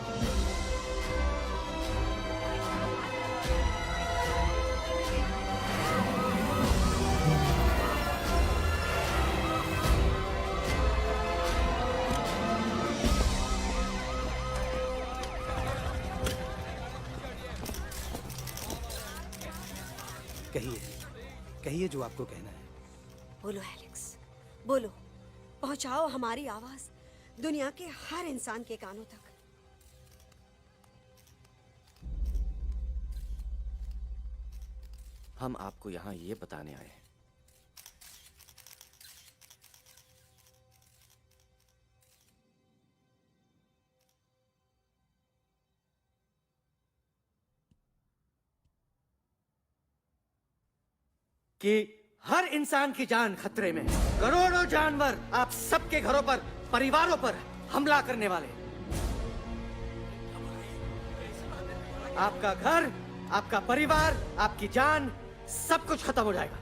कहिए जो आपको कहना है। बोलो एलेक्स, बोलो। पहुंचाओ हमारी आवाज दुनिया के हर इंसान के कानों तक। हम आपको यहाँ ये बताने आए हैं कि हर इंसान की जान खतरे में है। करोड़ों जानवर आप सबके घरों पर, परिवारों पर हमला करने वाले हैं। आपका घर, आपका परिवार, आपकी जान, सब कुछ खत्म हो जाएगा।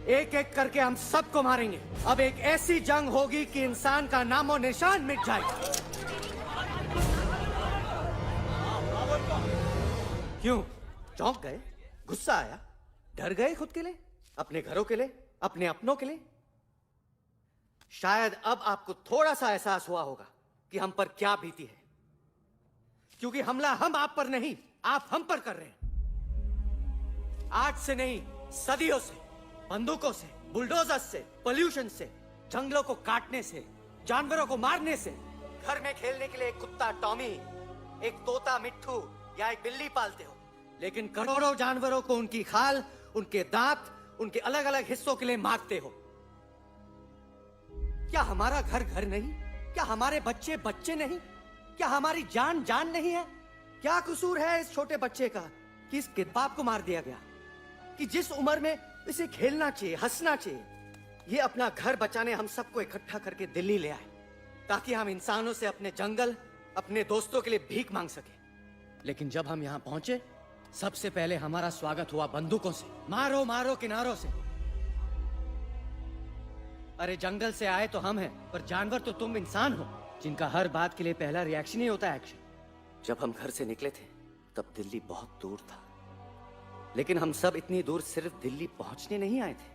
एक एक करके हम सबको मारेंगे। अब एक ऐसी जंग होगी कि इंसान का नामो निशान मिट जाएगा। क्यों चौंक गए? गुस्सा आया? डर गए खुद के लिए, अपने घरों के लिए, अपने अपनों के लिए? शायद अब आपको थोड़ा सा एहसास हुआ होगा कि हम पर क्या बीती है, क्योंकि हमला हम आप पर नहीं, आप हम पर कर रहे हैं। आज से नहीं, सदियों से, बंदूकों से, बुलडोजर से, पोल्यूशन से, जंगलों को काटने से, जानवरों को मारने से। घर में खेलने के लिए एक कुत्ता टॉमी, एक तोता मिट्ठू या एक बिल्ली पालते हो, लेकिन करोड़ों जानवरों को उनकी खाल, उनके दांत, उनके अलग अलग हिस्सों के लिए मारते हो। क्या हमारा घर घर नहीं? क्या हमारे बच्चे बच्चे नहीं? क्या हमारी जान जान नहीं है? क्या कसूर है इस छोटे बच्चे का कि इसके बाप को मार दिया गया, कि जिस उम्र में इसे खेलना चाहिए, हंसना चाहिए? ये अपना घर बचाने हम सबको इकट्ठा करके दिल्ली ले आए ताकि हम इंसानों से अपने जंगल, अपने दोस्तों के लिए भीख मांग सके। लेकिन जब हम यहाँ पहुंचे, सबसे पहले हमारा स्वागत हुआ बंदूकों से, मारो मारो किनारों से। अरे जंगल से आए तो हम हैं, पर जानवर तो तुम इंसान हो, जिनका हर बात के लिए पहला रिएक्शन ही होता है एक्शन। जब हम घर से निकले थे तब दिल्ली बहुत दूर था, लेकिन हम सब इतनी दूर सिर्फ दिल्ली पहुंचने नहीं आए थे,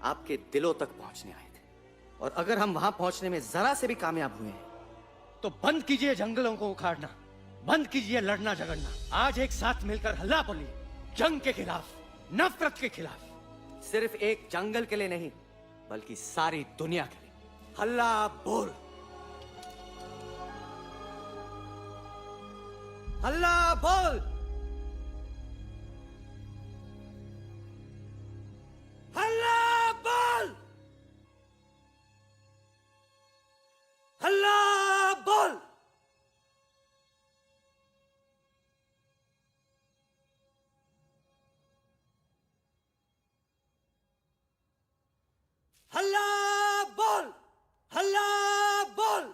आपके दिलों तक पहुंचने आए थे। और अगर हम वहां पहुंचने में जरा से भी कामयाब हुए हैं, तो बंद कीजिए जंगलों को उखाड़ना, बंद कीजिए लड़ना झगड़ना। आज एक साथ मिलकर हल्ला बोलिए, जंग के खिलाफ, नफरत के खिलाफ। सिर्फ एक जंगल के लिए नहीं, बल्कि सारी दुनिया के लिए। हल्ला बोल, हल्ला बोल, हल्ला बोल, हल्ला बोल। हल्ला बोल, हल्ला बोल,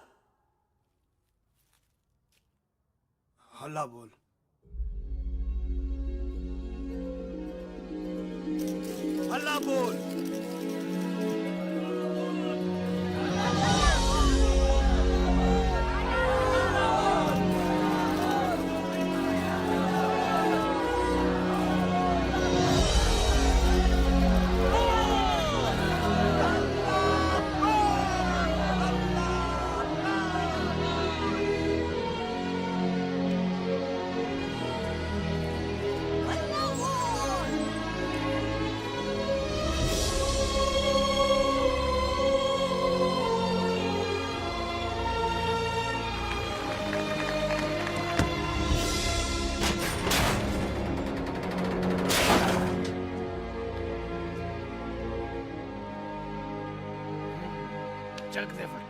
हल्ला बोल। अल्लाह बोल। चक दे फट